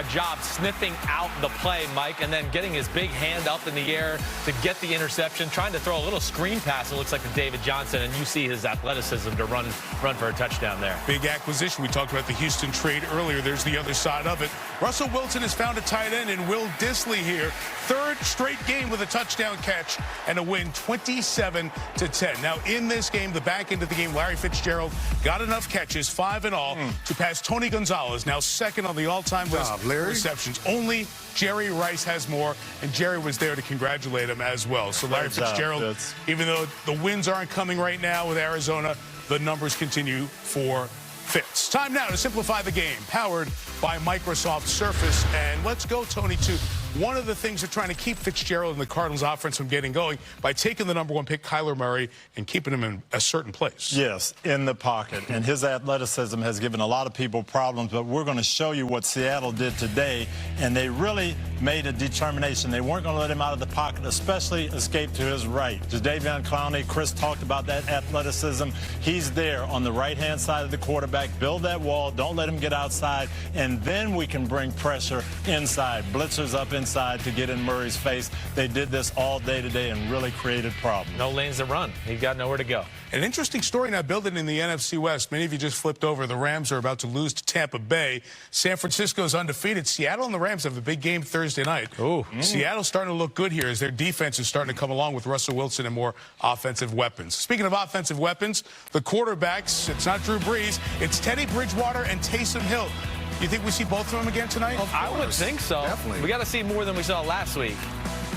job sniffing out the play, Mike, and then getting his big hand up in the air to get the interception, trying to throw a little screen pass, it looks like to David Johnson, and you see his athleticism to run for a touchdown there. Big acquisition. We talked about the Houston trade earlier. There's the other side of it. Russell Wilson has found a tight end in Will Dissly here. Third straight game with a touchdown catch and a win 27-10. Now, in this game, the back end of the game, Larry Fitzgerald got enough catches, 5 in all, to pass Tony Gonzalez, now second on the all-time list for receptions. Only Jerry Rice has more, and Jerry was there to congratulate him as well. So Larry Fitzgerald, even though the wins aren't coming right now with Arizona, the numbers continue for Fitz. Time now to simplify the game, powered by Microsoft Surface. And let's go, Tony, to one of the things they're trying to keep Fitzgerald and the Cardinals offense from getting going by taking the #1 pick, Kyler Murray, and keeping him in a certain place. Yes, in the pocket. And his athleticism has given a lot of people problems, but we're going to show you what Seattle did today, and they really made a determination. They weren't going to let him out of the pocket, especially escape to his right. Jadeveon Clowney, Chris talked about that athleticism. He's there on the right-hand side of the quarterback. Build that wall. Don't let him get outside, and then we can bring pressure inside. Blitzers up inside to get in Murray's face. They did this all day today and really created problems. No lanes to run. He got nowhere to go. An interesting story now building in the NFC West. Many of you just flipped over. The Rams are about to lose to Tampa Bay. San Francisco's undefeated. Seattle and the Rams have a big game Thursday night. Seattle's starting to look good here as their defense is starting to come along with Russell Wilson and more offensive weapons. Speaking of offensive weapons, the quarterbacks, it's not Drew Brees, it's Teddy Bridgewater and Taysom Hill. You think we see both of them again tonight? I would think so. Definitely. We got to see more than we saw last week.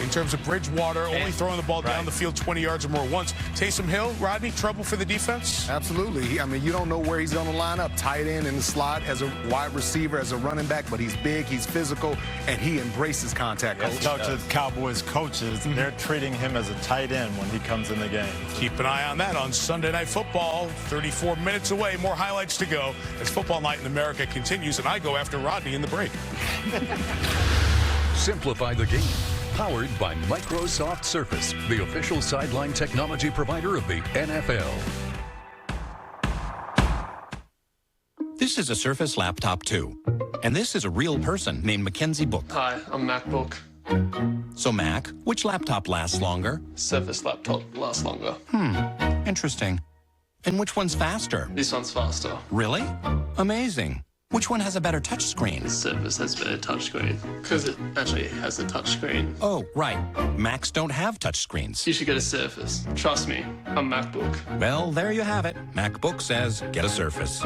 In terms of Bridgewater, only throwing the ball down the field 20 yards or more once. Taysom Hill, Rodney, trouble for the defense? Absolutely. I mean, you don't know where he's going to line up. Tight end in the slot as a wide receiver, as a running back, but he's big, he's physical, and he embraces contact. Let's talk to the Cowboys coaches. They're treating him as a tight end when he comes in the game. Keep an eye on that on Sunday Night Football. 34 minutes away. More highlights to go as Football Night in America continues, and I go after Rodney in the break. Simplify the game. Powered by Microsoft Surface, the official sideline technology provider of the NFL. This is a Surface Laptop 2, and this is a real person named Mackenzie Book. Hi, I'm MacBook. So Mac, which laptop lasts longer? Surface laptop lasts longer. Interesting. And which one's faster? This one's faster. Really? Amazing. Which one has a better touchscreen? The Surface has better touchscreen because it actually has a touchscreen. Oh, right. Macs don't have touchscreens. You should get a Surface. Trust me, I'm MacBook. Well, there you have it. MacBook says get a Surface.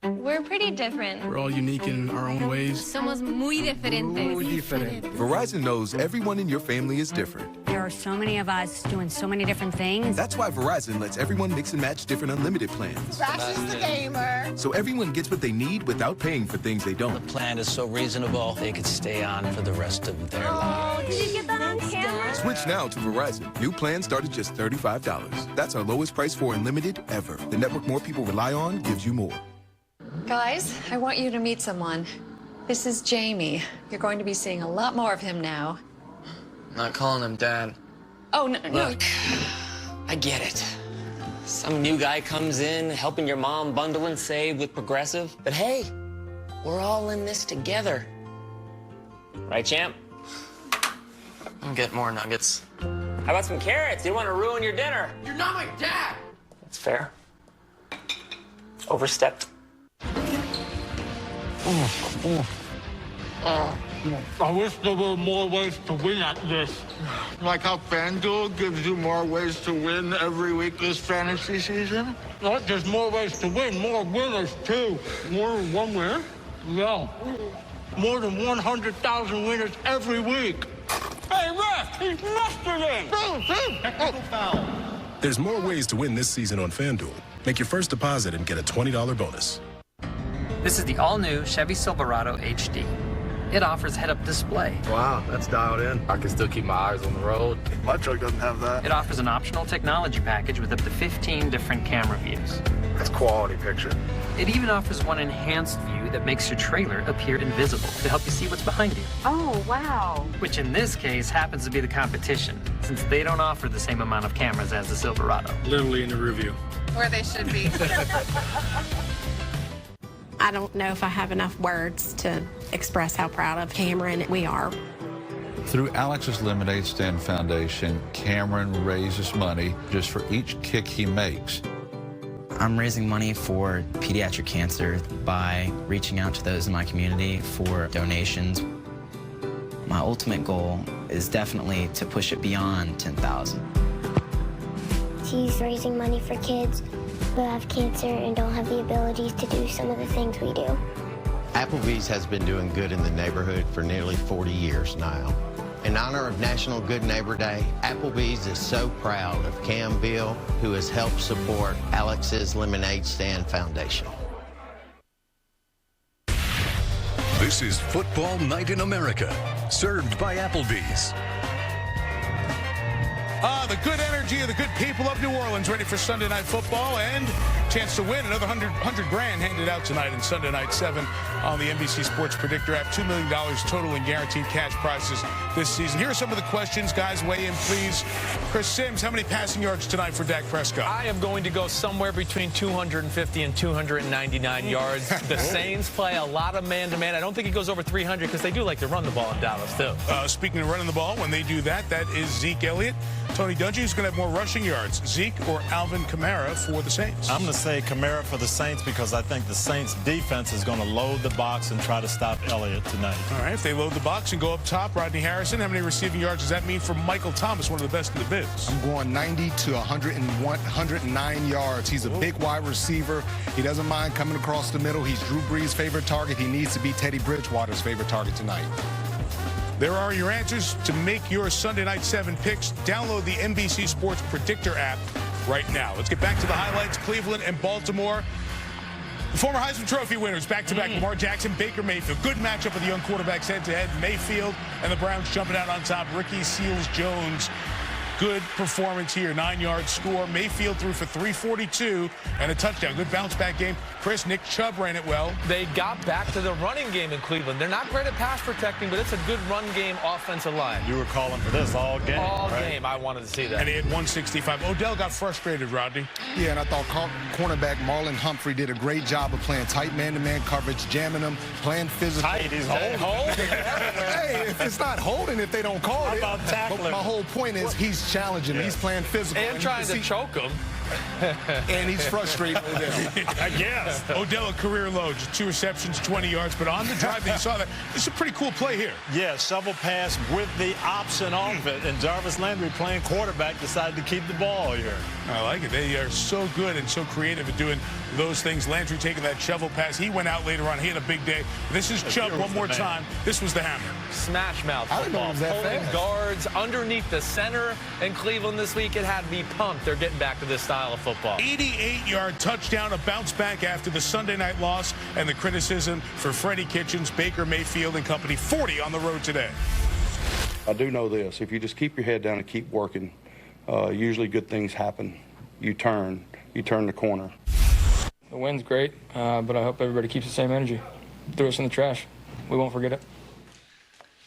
We're pretty different. We're all unique in our own ways. Somos muy diferentes. Verizon knows everyone in your family is different. There are so many of us doing so many different things. That's why Verizon lets everyone mix and match different unlimited plans. That's the gamer. So everyone gets what they need without paying for things they don't. The plan is so reasonable, they could stay on for the rest of their lives. Did you get that on camera? Switch now to Verizon. New plans start at just $35. That's our lowest price for unlimited ever. The network more people rely on gives you more. Guys, I want you to meet someone. This is Jamie. You're going to be seeing a lot more of him now. I'm not calling him Dad. Oh, no. Look, I get it. Some new guy comes in, helping your mom bundle and save with Progressive. But hey, we're all in this together. Right, champ? I'll get more nuggets. How about some carrots? You don't want to ruin your dinner. You're not my dad. That's fair. Overstepped. I wish there were more ways to win at this. Like how FanDuel gives you more ways to win every week this fantasy season? What? There's more ways to win, more winners too. More than one winner? Yeah. More than 100,000 winners every week. Hey, ref, he's mustard in. Technical foul. There's more ways to win this season on FanDuel. Make your first deposit and get a $20 bonus. This is the all-new Chevy Silverado HD. It offers head-up display. Wow, that's dialed in. I can still keep my eyes on the road. My truck doesn't have that. It offers an optional technology package with up to 15 different camera views. That's quality picture. It even offers one enhanced view that makes your trailer appear invisible to help you see what's behind you. Oh, wow. Which in this case happens to be the competition, since they don't offer the same amount of cameras as the Silverado. Literally in the rear view. Where they should be. I don't know if I have enough words to express how proud of Cameron we are. Through Alex's Lemonade Stand Foundation, Cameron raises money just for each kick he makes. I'm raising money for pediatric cancer by reaching out to those in my community for donations. My ultimate goal is definitely to push it beyond 10,000. He's raising money for kids who have cancer and don't have the abilities to do some of the things we do. Applebee's has been doing good in the neighborhood for nearly 40 years now. In honor of National Good Neighbor Day, Applebee's is so proud of Cam Bill, who has helped support Alex's Lemonade Stand Foundation. This is Football Night in America, served by Applebee's. The good energy of the good people of New Orleans ready for Sunday Night Football and chance to win another 100 grand handed out tonight in Sunday Night 7 on the NBC Sports Predictor app. $2 million total in guaranteed cash prizes this season. Here are some of the questions. Guys, weigh in, please. Chris Sims, how many passing yards tonight for Dak Prescott? I am going to go somewhere between 250 and 299 yards. The Saints play a lot of man-to-man. I don't think he goes over 300 because they do like to run the ball in Dallas, too. Speaking of running the ball, when they do that, that is Zeke Elliott. Tony Dungy is going to have more rushing yards. Zeke or Alvin Kamara for the Saints? I'm going to say Kamara for the Saints because I think the Saints defense is going to load the box and try to stop Elliott tonight. All right, if they load the box and go up top, Rodney Harrison, how many receiving yards does that mean for Michael Thomas, one of the best in the biz? I'm going 90 to 109 yards. He's a big wide receiver. He doesn't mind coming across the middle. He's Drew Brees' favorite target. He needs to be Teddy Bridgewater's favorite target tonight. There are your answers to make your Sunday Night 7 picks. Download the NBC Sports Predictor app right now. Let's get back to the highlights. Cleveland and Baltimore. The former Heisman Trophy winners back-to-back. Lamar Jackson, Baker Mayfield. Good matchup of the young quarterbacks head-to-head. Mayfield and the Browns jumping out on top. Ricky Seals-Jones. Good performance here. 9-yard score. Mayfield threw for 342 and a touchdown. Good bounce-back game. Chris, Nick Chubb ran it well. They got back to the running game in Cleveland. They're not great at pass protecting, but it's a good run game offensive line. You were calling for this all game. All game. I wanted to see that. And he had 165. Odell got frustrated, Rodney. Yeah, and I thought cornerback Marlon Humphrey did a great job of playing tight man-to-man coverage, jamming them, playing physical. Tight, he's holding. Hey, if it's not holding if they don't call it. How about tackling? But my whole point is he's challenging him. He's playing physical. And trying to choke him. And he's frustrated, Odell. I guess. Odell, a career low, just 2 receptions, 20 yards. But on the drive that you saw that, this is a pretty cool play here. Yeah, shovel pass with the option off it. And Jarvis Landry, playing quarterback, decided to keep the ball here. I like it. They are so good and so creative at doing those things. Landry taking that shovel pass. He went out later on. He had a big day. This is Chubb one more time. This was the hammer. Smash mouth football. Pulling guards underneath the center in Cleveland this week. It had to be pumped. They're getting back to this style of football. 88-yard touchdown, a bounce back after the Sunday night loss, and the criticism for Freddie Kitchens, Baker Mayfield, and company. 40 on the road today. I do know this. If you just keep your head down and keep working, usually good things happen. You turn the corner. The win's great, but I hope everybody keeps the same energy. Throw us in the trash. We won't forget it.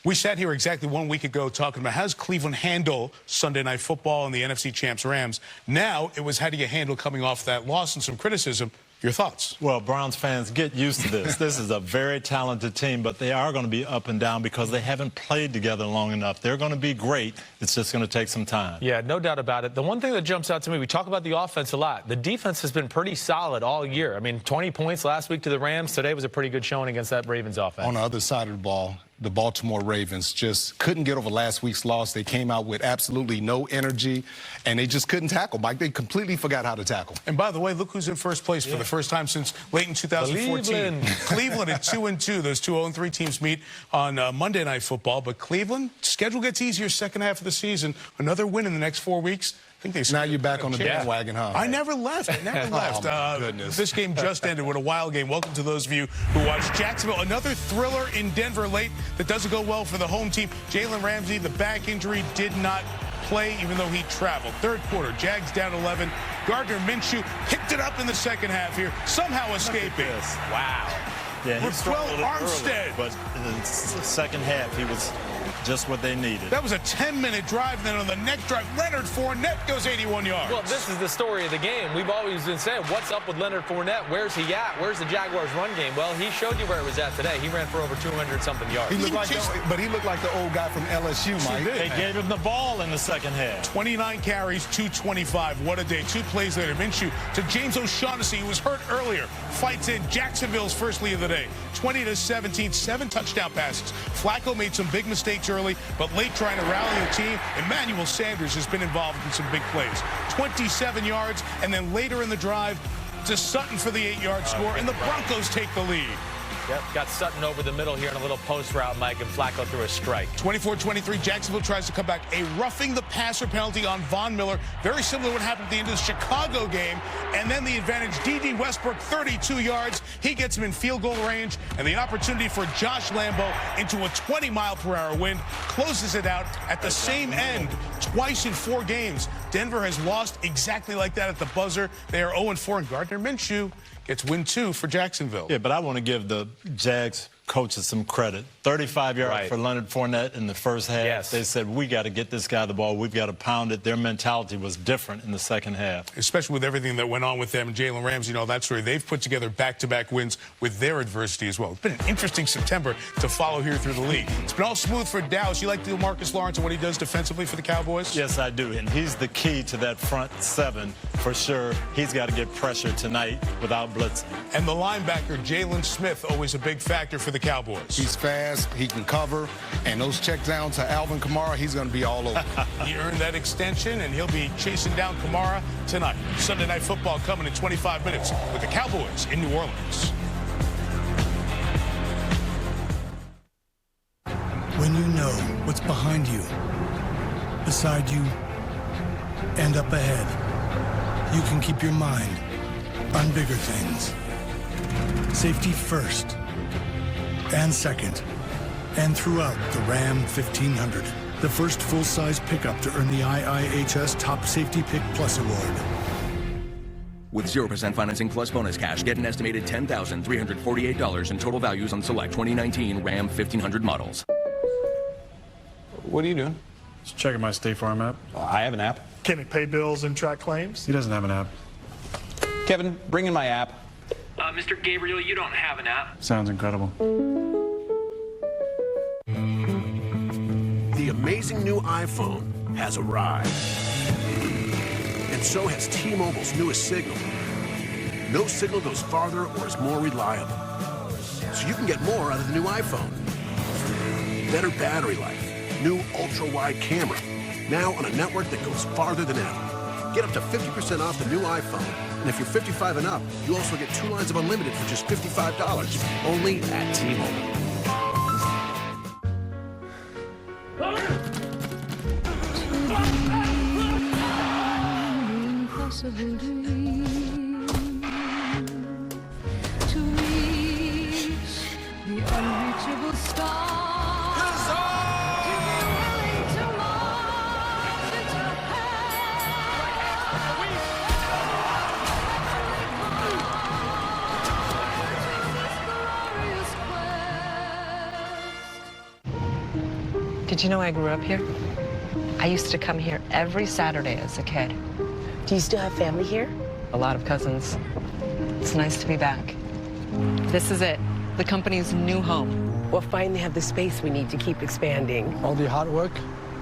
We sat here exactly 1 week ago talking about how does Cleveland handle Sunday Night Football and the NFC champs Rams. Now it was how do you handle coming off that loss and some criticism. Your thoughts? Well, Browns fans, get used to this. This is a very talented team, but they are going to be up and down because they haven't played together long enough. They're going to be great. It's just going to take some time. Yeah, no doubt about it. The one thing that jumps out to me, we talk about the offense a lot. The defense has been pretty solid all year. I mean, 20 points last week to the Rams. Today was a pretty good showing against that Ravens offense. On the other side of the ball, the Baltimore Ravens just couldn't get over last week's loss. They came out with absolutely no energy, and they just couldn't tackle, Mike. They completely forgot how to tackle. And by the way, look who's in first place for the first time since late in 2014. Cleveland at 2-2. Those 2 0-3 teams meet on Monday Night Football. But Cleveland, schedule gets easier second half of the season. Another win in the next 4 weeks. I think they now you're back on the bandwagon, huh? I never left. I never left. Oh, my goodness. This game just ended. What a wild game. Welcome to those of you who watched Jacksonville. Another thriller in Denver late that doesn't go well for the home team. Jalen Ramsey, the back injury, did not play even though he traveled. Third quarter, Jags down 11. Gardner Minshew picked it up in the second half here, somehow escaping. Wow. Yeah, he struggled Armstead. But in the second half, he was just what they needed. That was a 10-minute drive. Then on the next drive, Leonard Fournette goes 81 yards. Well, this is the story of the game. We've always been saying, what's up with Leonard Fournette? Where's he at? Where's the Jaguars' run game? Well, he showed you where it was at today. He ran for over 200-something yards. He looked like the old guy from LSU, Mike. They gave him the ball in the second half. 29 carries, 225. What a day. 2 plays later, Minshew to James O'Shaughnessy, who was hurt earlier. Fights in Jacksonville's first lead of the day. 20-17, 7 touchdown passes. Flacco made some big mistakes early, but late trying to rally the team. Emmanuel Sanders has been involved in some big plays. 27 yards, and then later in the drive, to Sutton for the 8-yard score, and the Broncos take the lead. Yep, got Sutton over the middle here in a little post route, Mike, and Flacco threw a strike. 24-23, Jacksonville tries to come back. A roughing the passer penalty on Von Miller. Very similar to what happened at the end of the Chicago game. And then the advantage, D.D. Westbrook, 32 yards. He gets him in field goal range. And the opportunity for Josh Lambo into a 20-mile-per-hour wind closes it out at the same end twice in 4 games. Denver has lost exactly like that at the buzzer. They are 0-4, and Gardner Minshew gets win 2 for Jacksonville. Yeah, but I want to give the Jags coaches some credit. 35 yards for Leonard Fournette in the first half. Yes. They said, we got to get this guy the ball. We've got to pound it. Their mentality was different in the second half. Especially with everything that went on with them and Jalen Ramsey and all that story. They've put together back-to-back wins with their adversity as well. It's been an interesting September to follow here through the league. It's been all smooth for Dallas. You like Marcus Lawrence and what he does defensively for the Cowboys? Yes, I do. And he's the key to that front 7 for sure. He's got to get pressure tonight without blitzing. And the linebacker, Jalen Smith, always a big factor for the Cowboys. He's fast, he can cover, and those check downs to Alvin Kamara, he's going to be all over. He earned that extension, and he'll be chasing down Kamara tonight. Sunday Night Football coming in 25 minutes with the Cowboys in New Orleans. When you know what's behind you, beside you, and up ahead, you can keep your mind on bigger things. Safety first, and second, and throughout the Ram 1500, the first full-size pickup to earn the IIHS Top Safety Pick Plus Award. With 0% financing plus bonus cash, get an estimated $10,348 in total values on select 2019 Ram 1500 models. What are you doing? Just checking my State Farm app. I have an app. Can it pay bills and track claims? He doesn't have an app. Kevin, bring in my app. Mr. Gabriel, you don't have an app. Sounds incredible. The amazing new iPhone has arrived. And so has T-Mobile's newest signal. No signal goes farther or is more reliable. So you can get more out of the new iPhone. Better battery life. New ultra-wide camera. Now on a network that goes farther than ever. Get up to 50% off the new iPhone. And if you're 55 and up, you also get 2 lines of unlimited for just $55. Only at T-Mobile. To reach the unreachable stars. Did you know I grew up here? I used to come here every Saturday as a kid. Do you still have family here? A lot of cousins. It's nice to be back. This is it, the company's new home. We'll finally have the space we need to keep expanding. All the hard work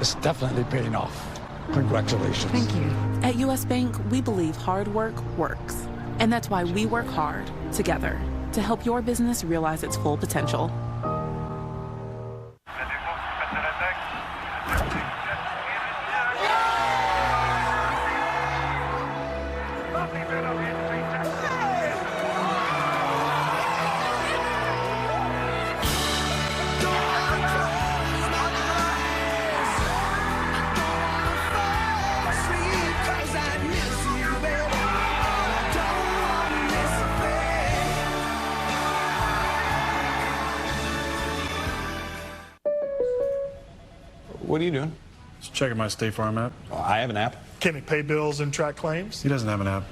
is definitely paying off. Congratulations. Thank you. At U.S. Bank, we believe hard work works. And that's why we work hard together to help your business realize its full potential. What are you doing? Just checking my State Farm app. Oh, I have an app. Can he pay bills and track claims? He doesn't have an app.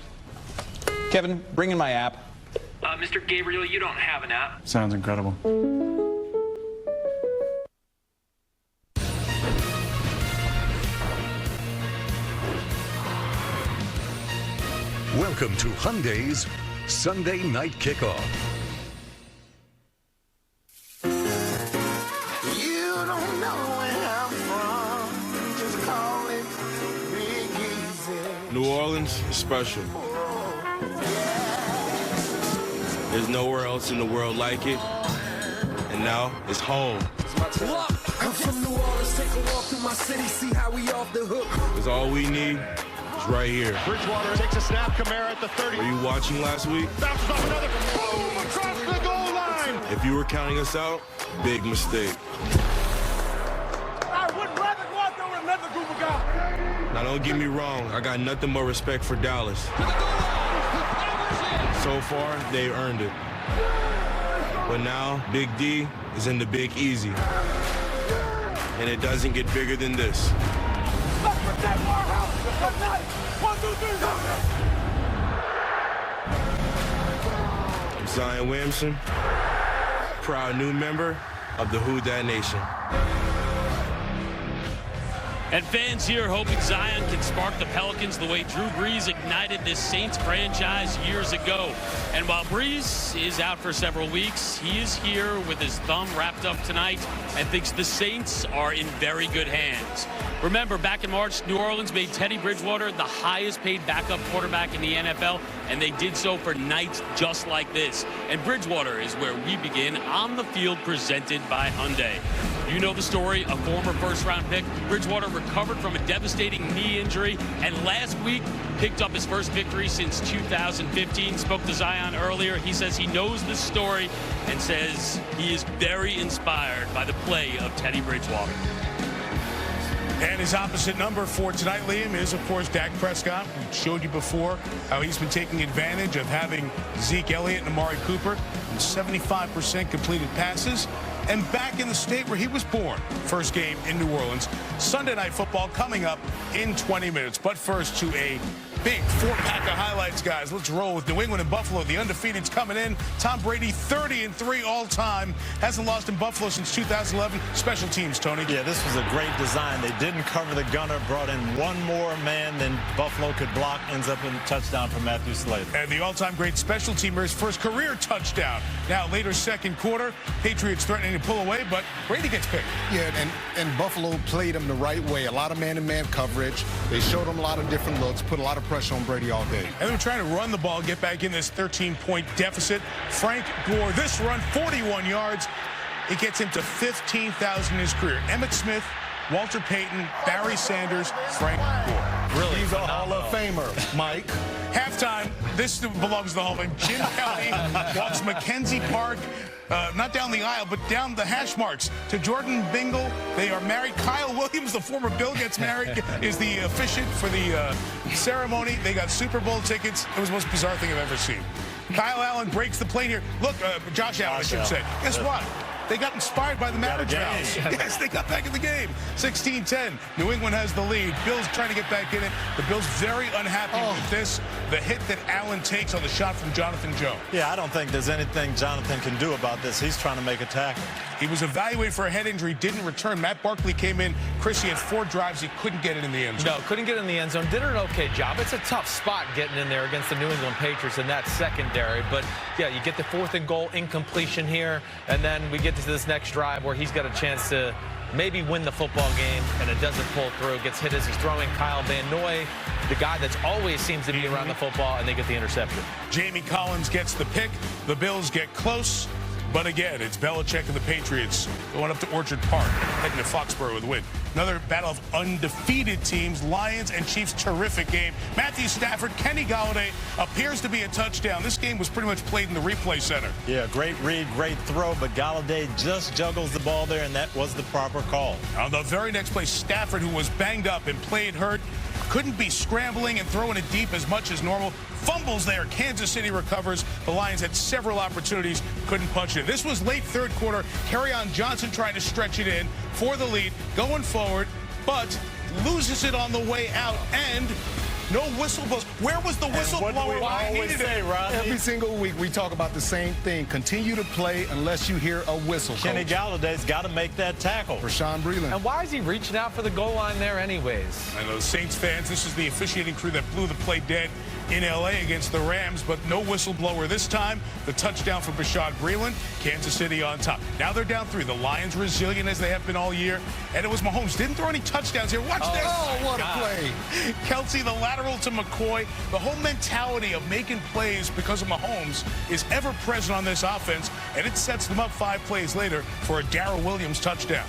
Kevin, bring in my app. Mr. Gabriel, you don't have an app. Sounds incredible. Welcome to Hyundai's Sunday Night Kickoff. You don't know where I'm from. Just call it Big Easy. New Orleans is special. There's nowhere else in the world like it. And now it's home. I'm from New Orleans, take a walk through my city, see how we off the hook. Because all we need is right here. Bridgewater takes a snap, Kamara at the 30. Were you watching last week? Bounces off another, boom, across the goal line. If you were counting us out, big mistake. I would rather go out there with another group of guys. Now don't get me wrong, I got nothing but respect for Dallas. So far, they earned it. But now, Big D is in the Big Easy. And it doesn't get bigger than this. Let's protect our house. 1, 2, 3. I'm Zion Williamson, proud new member of the Who Dat Nation. And fans here hoping Zion can spark the Pelicans the way Drew Brees ignited this Saints franchise years ago. And while Brees is out for several weeks, he is here with his thumb wrapped up tonight and thinks the Saints are in very good hands. Remember, back in March, New Orleans made Teddy Bridgewater the highest paid backup quarterback in the NFL, and they did so for nights just like this. And Bridgewater is where we begin on the field, presented by Hyundai. You know the story, a former first-round pick. Bridgewater recovered from a devastating knee injury, and last week picked up his first victory since 2015. Spoke to Zion earlier. He says he knows this story and says he is very inspired by the play of Teddy Bridgewater. And his opposite number for tonight, Liam, is, of course, Dak Prescott. We showed you before how he's been taking advantage of having Zeke Elliott and Amari Cooper in 75% completed passes. And back in the state where he was born, first game in New Orleans. Sunday Night Football coming up in 20 minutes. But first to a big four-pack of highlights, guys. Let's roll with New England and Buffalo. The undefeated's coming in. Tom Brady, 30-3 all-time. Hasn't lost in Buffalo since 2011. Special teams, Tony. Yeah, this was a great design. They didn't cover the gunner, brought in one more man than Buffalo could block. Ends up in a touchdown for Matthew Slater. And the all-time great special teamer's first career touchdown. Now, later second quarter, Patriots threatening to pull away, but Brady gets picked. Yeah, and Buffalo played him the right way. A lot of man-to-man coverage. They showed him a lot of different looks, put a lot of pressure on Brady all day. And they're trying to run the ball, get back in this 13-point deficit. Frank Gore, this run, 41 yards. It gets him to 15,000 in his career. Emmitt Smith, Walter Payton, Barry Sanders, Frank Gore. Really, he's a Hall of Famer, Mike. Halftime, this belongs to the Hall of Fame. Jim Kelly walks Mackenzie Park, not down the aisle, but down the hash marks to Jordan Bingle. They are married. Kyle Williams, the former Bill, gets married, is the officiant for the ceremony. They got Super Bowl tickets. It was the most bizarre thing I've ever seen. Kyle Allen breaks the plane here. Look, Josh Allen, I should say. Guess what? They got inspired by the Mavericks. Yes, they got back in the game. 16-10. New England has the lead. Bills trying to get back in it. The Bills very unhappy with this. The hit that Allen takes on the shot from Jonathan Jones. Yeah, I don't think there's anything Jonathan can do about this. He's trying to make a tackle. He was evaluated for a head injury, didn't return. Matt Barkley came in. Chris, he had 4 drives. He couldn't get it in the end zone. No, couldn't get in the end zone. Did an okay job. It's a tough spot getting in there against the New England Patriots in that secondary. But, yeah, you get the 4th and goal incompletion here, and then we get to this next drive where he's got a chance to maybe win the football game, and it doesn't pull through. Gets hit as he's throwing. Kyle Van Noy, the guy that's always seems to be around the football, and they get the interception. Jamie Collins gets the pick. The Bills get close. But again, it's Belichick and the Patriots going up to Orchard Park, heading to Foxborough with a win. Another battle of undefeated teams. Lions and Chiefs, terrific game. Matthew Stafford, Kenny Golladay appears to be a touchdown. This game was pretty much played in the replay center. Yeah, great read, great throw, but Golladay just juggles the ball there, and that was the proper call. On the very next play, Stafford, who was banged up and played hurt, couldn't be scrambling and throwing it deep as much as normal. Fumbles there. Kansas City recovers. The Lions had several opportunities, couldn't punch it. This was late third quarter. Kerryon Johnson trying to stretch it in for the lead, going forward, but loses it on the way out, and no whistle blows. Where was the whistleblower? Why always say, Rodney? Every single week we talk about the same thing. Continue to play unless you hear a whistle. Kenny Galladay's got to make that tackle. Rashawn Breeland. And why is he reaching out for the goal line there anyways? I know Saints fans, this is the officiating crew that blew the play dead in L.A. against the Rams, but no whistleblower this time. The touchdown for Rashawn Breeland. Kansas City on top. Now they're down 3. The Lions resilient as they have been all year. And it was Mahomes. Didn't throw any touchdowns here. Watch this. Oh, what a play. Kelsey, the lateral to McCoy. The whole mentality of making plays because of Mahomes is ever present on this offense, and it sets them up 5 plays later for a Darrell Williams touchdown.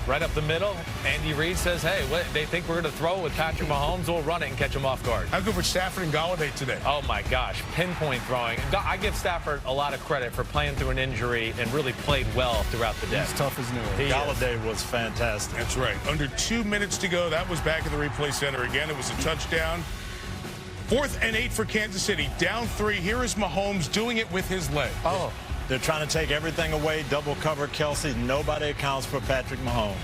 Right up the middle, Andy Reid says, hey, they think we're going to throw with Patrick Mahomes. We'll run it and catch him off guard. How good for Stafford and Golladay today? Oh, my gosh. Pinpoint throwing. I give Stafford a lot of credit for playing through an injury and really played well throughout the day. He's tough as nails. Golladay was fantastic. That's right. Under 2 minutes to go. That was back in the replay center again. It was a touchdown. 4th and 8 for Kansas City. Down 3. Here is Mahomes doing it with his leg. Oh. They're trying to take everything away, double cover Kelsey. Nobody accounts for Patrick Mahomes.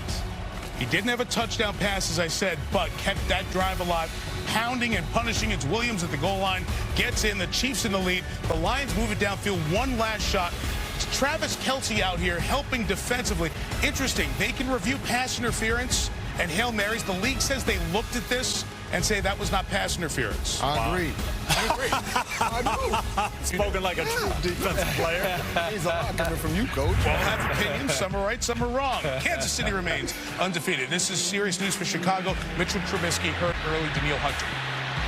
He didn't have a touchdown pass, as I said, but kept that drive alive. Pounding and punishing. It's Williams at the goal line. Gets in. The Chiefs in the lead. The Lions move it downfield. One last shot. It's Travis Kelce out here helping defensively. Interesting. They can review pass interference and Hail Marys. The league says they looked at this and say that was not pass interference. I agree. I agree. Spoken like a true defensive player. He's a lot coming from you, Coach. All have opinions. Some are right, some are wrong. Kansas City remains undefeated. This is serious news for Chicago. Mitchell Trubisky hurt early. Daniil Hunter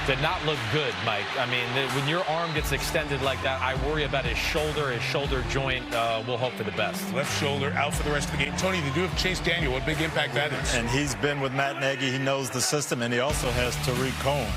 did not look good, Mike. I mean, when your arm gets extended like that, I worry about his shoulder joint. We'll hope for the best. Left shoulder out for the rest of the game. Tony, they do have Chase Daniel. What big impact that is. And he's been with Matt Nagy. He knows the system, and he also has Tariq Cohen.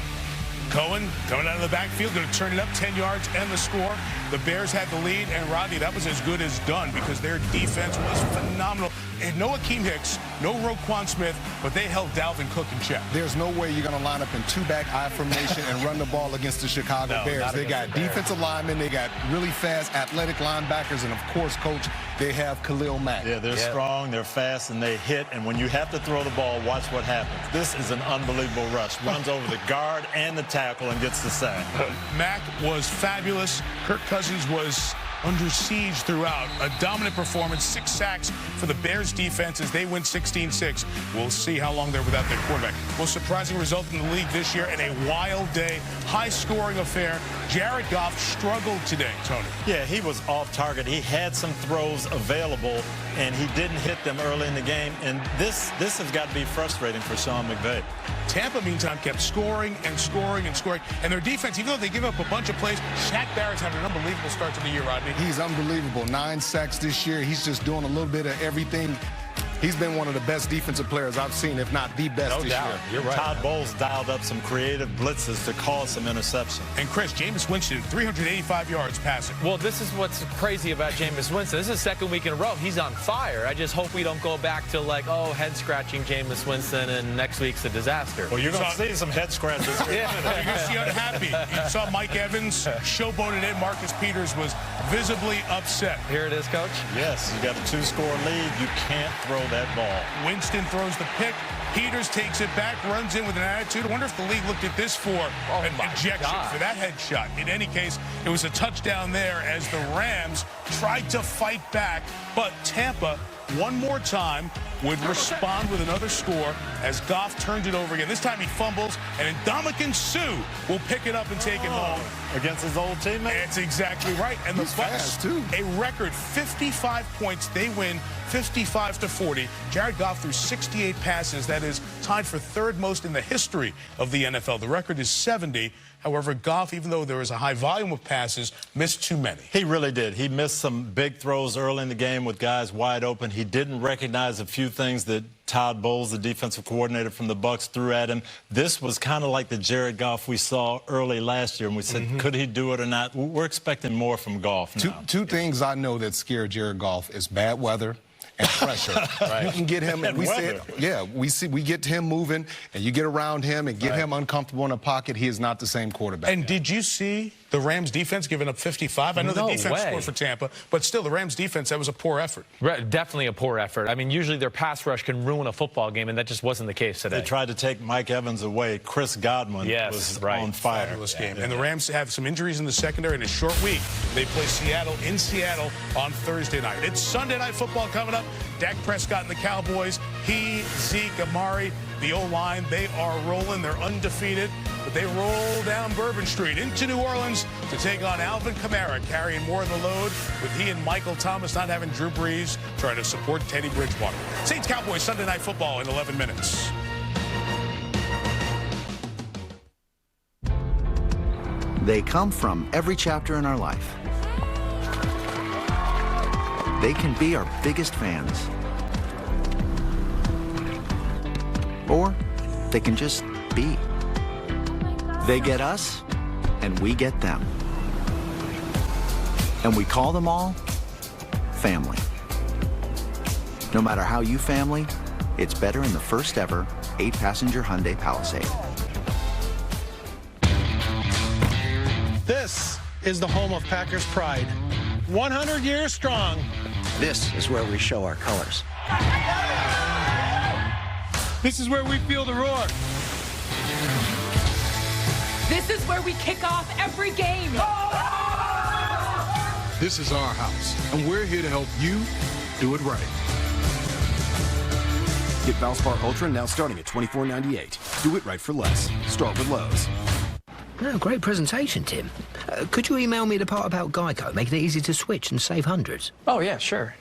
Cohen coming out of the backfield, going to turn it up 10 yards and the score. The Bears had the lead, and Rodney, that was as good as done because their defense was phenomenal. And no Akeem Hicks, no Roquan Smith, but they held Dalvin Cook in check. There's no way you're going to line up in 2-back I formation and run the ball against the Chicago Bears. They got defensive linemen, they got really fast athletic linebackers, and of course, Coach, they have Khalil Mack. Yeah, they're strong, they're fast, and they hit. And when you have to throw the ball, watch what happens. This is an unbelievable rush. Runs over the guard and the tackle and gets the sack. Mack was fabulous. Kirk Cousins was under siege throughout. A dominant performance, 6 sacks for the Bears defense as they win 16-6. We'll see how long they're without their quarterback. Most surprising result in the league this year and a wild day, high-scoring affair. Jared Goff struggled today, Tony. Yeah, he was off target. He had some throws available, and he didn't hit them early in the game. And this has got to be frustrating for Sean McVay. Tampa, meantime, kept scoring and scoring and scoring. And their defense, even though they give up a bunch of plays, Shaq Barrett's having an unbelievable start to the year, Rodney. He's unbelievable. 9 sacks this year. He's just doing a little bit of everything. He's been one of the best defensive players I've seen, if not the best this year. You're right. Todd Bowles dialed up some creative blitzes to cause some interception. And Chris, Jameis Winston, 385 yards passing. Well, this is what's crazy about Jameis Winston. This is the 2nd week in a row. He's on fire. I just hope we don't go back to like, oh, head-scratching Jameis Winston, and next week's a disaster. Well, you're going to see some head scratches. Yeah. You're going to see unhappy. You saw Mike Evans showboated in. Marcus Peters was visibly upset. Here it is, Coach. Yes, you got a 2-score lead. You can't throw that ball. Winston throws the pick. Peters takes it back, runs in with an attitude. I wonder if the league looked at this for an ejection for that headshot. In any case, it was a touchdown there as the Rams tried to fight back, but Tampa one more time would respond with another score as Goff turned it over again. This time he fumbles, and Ndamukong Suh will pick it up and take it home. Against his old teammate? That's exactly right. And the Bucs, a record 55 points. They win 55-40. Jared Goff threw 68 passes. That is tied for 3rd most in the history of the NFL. The record is 70. However, Goff, even though there was a high volume of passes, missed too many. He really did. He missed some big throws early in the game with guys wide open. He didn't recognize a few things that Todd Bowles, the defensive coordinator from the Bucs, threw at him. This was kind of like the Jared Goff we saw early last year, and we said, could he do it or not? We're expecting more from Goff now. Two things I know that scare Jared Goff is bad weather and pressure. You can get him, and we said, we get him moving, and you get around him and get him uncomfortable in a pocket. He is not the same quarterback. And did you see the Rams defense giving up 55? I know the defense scored for Tampa, but still, the Rams defense, that was a poor effort. Definitely a poor effort. I mean, usually their pass rush can ruin a football game, and that just wasn't the case today. They tried to take Mike Evans away. Chris Godwin was on fire. Fabulous game. And the Rams have some injuries in the secondary in a short week. They play Seattle in Seattle on Thursday night. It's Sunday Night Football coming up. Dak Prescott and the Cowboys. He, Zeke, Amari, the O-line, they are rolling. They're undefeated. But they roll down Bourbon Street into New Orleans to take on Alvin Kamara, carrying more of the load, with he and Michael Thomas not having Drew Brees, trying to support Teddy Bridgewater. Saints Cowboys Sunday Night Football in 11 minutes. They come from every chapter in our life. They can be our biggest fans. Or they can just be. They get us, and we get them. And we call them all family. No matter how you family, it's better in the first ever 8-passenger Hyundai Palisade. This is the home of Packers pride. 100 years strong. This is where we show our colors. This is where we feel the roar. This is where we kick off every game. This is our house, and we're here to help you do it right. Get Valspar Ultra now starting at $24.98. Do it right for less. Start with Lowe's. Oh, great presentation, Tim. Could you email me the part about Geico, making it easy to switch and save hundreds? Oh, yeah, sure.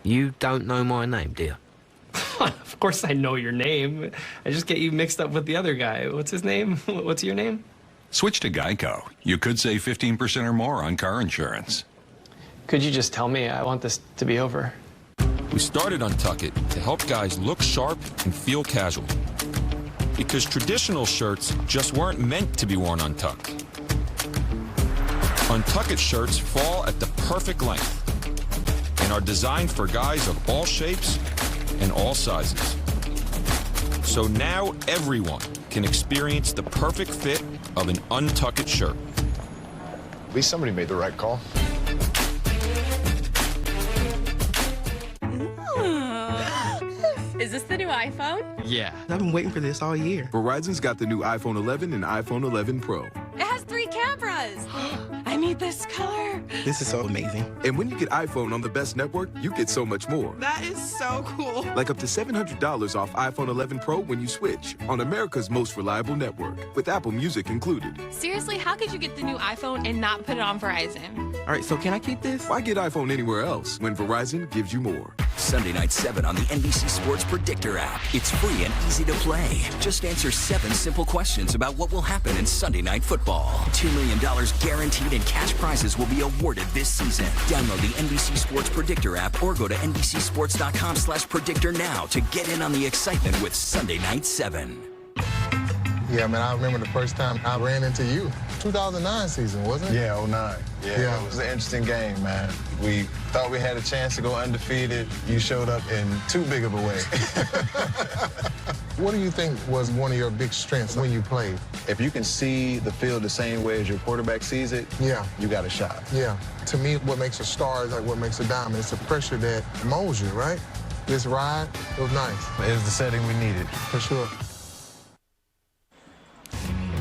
You don't know my name, do you? Of course I know your name. I just get you mixed up with the other guy. What's his name? What's your name? Switch to Geico. You could save 15% or more on car insurance. Could you just tell me? I want this to be over. We started Untuck It to help guys look sharp and feel casual. Because traditional shirts just weren't meant to be worn untucked. Untuck It shirts fall at the perfect length and are designed for guys of all shapes and all sizes. So now everyone can experience the perfect fit of an Untuck It shirt. At least somebody made the right call. Is this the new iPhone? Yeah. I've been waiting for this all year. Verizon's got the new iPhone 11 and iPhone 11 Pro. It has 3 cameras. I need this color. This is so amazing. And when you get iPhone on the best network, you get so much more. That is so cool. Like up to $700 off iPhone 11 Pro when you switch on America's most reliable network, with Apple Music included. Seriously, how could you get the new iPhone and not put it on Verizon? All right, so can I keep this? Why get iPhone anywhere else when Verizon gives you more? Sunday night 7 on the NBC Sports Predictor app. It's free and easy to play. Just answer 7 simple questions about what will happen in Sunday night football. $2 million guaranteed and cash prizes will be awarded this season. Download the NBC Sports Predictor app or go to NBCSports.com/predictor now to get in on the excitement with Sunday night 7. Yeah, man, I remember the first time I ran into you. 2009 season, wasn't it? Yeah, 09. Yeah, it was an interesting game, man. We thought we had a chance to go undefeated. You showed up in too big of a way. What do you think was one of your big strengths when you played? If you can see the field the same way as your quarterback sees it, yeah, you got a shot. Yeah. To me, what makes a star is like what makes a diamond. It's the pressure that molds you, right? This ride, it was nice. It was the setting we needed. For sure.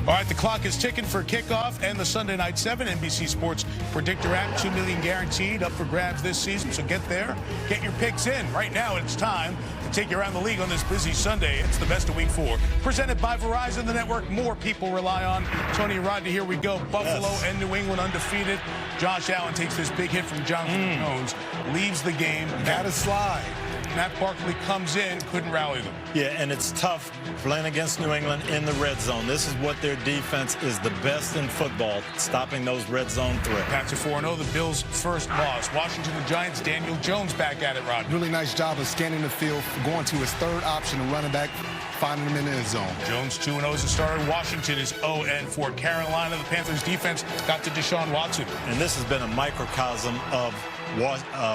All right, the clock is ticking for kickoff and the Sunday Night 7 NBC Sports Predictor app. $2 million guaranteed up for grabs this season, so get there. Get your picks in. Right now, it's time to take you around the league on this busy Sunday. It's the best of Week 4. Presented by Verizon, the network more people rely on. Tony and Rodney, here we go. Buffalo and New England undefeated. Josh Allen takes this big hit from Jonathan Jones, leaves the game. Got to slide. Matt Barkley comes in, couldn't rally them. Yeah, and it's tough playing against New England in the red zone. This is what their defense is the best in football, stopping those red zone threats. Pats are 4-0, the Bills' first loss. Washington, the Giants, Daniel Jones back at it, Rod. Really nice job of scanning the field, going to his third option and running back, finding him in the end zone. Jones 2-0 as a starter. Washington is 0-4. Carolina, the Panthers' defense got to Deshaun Watson. And this has been a microcosm of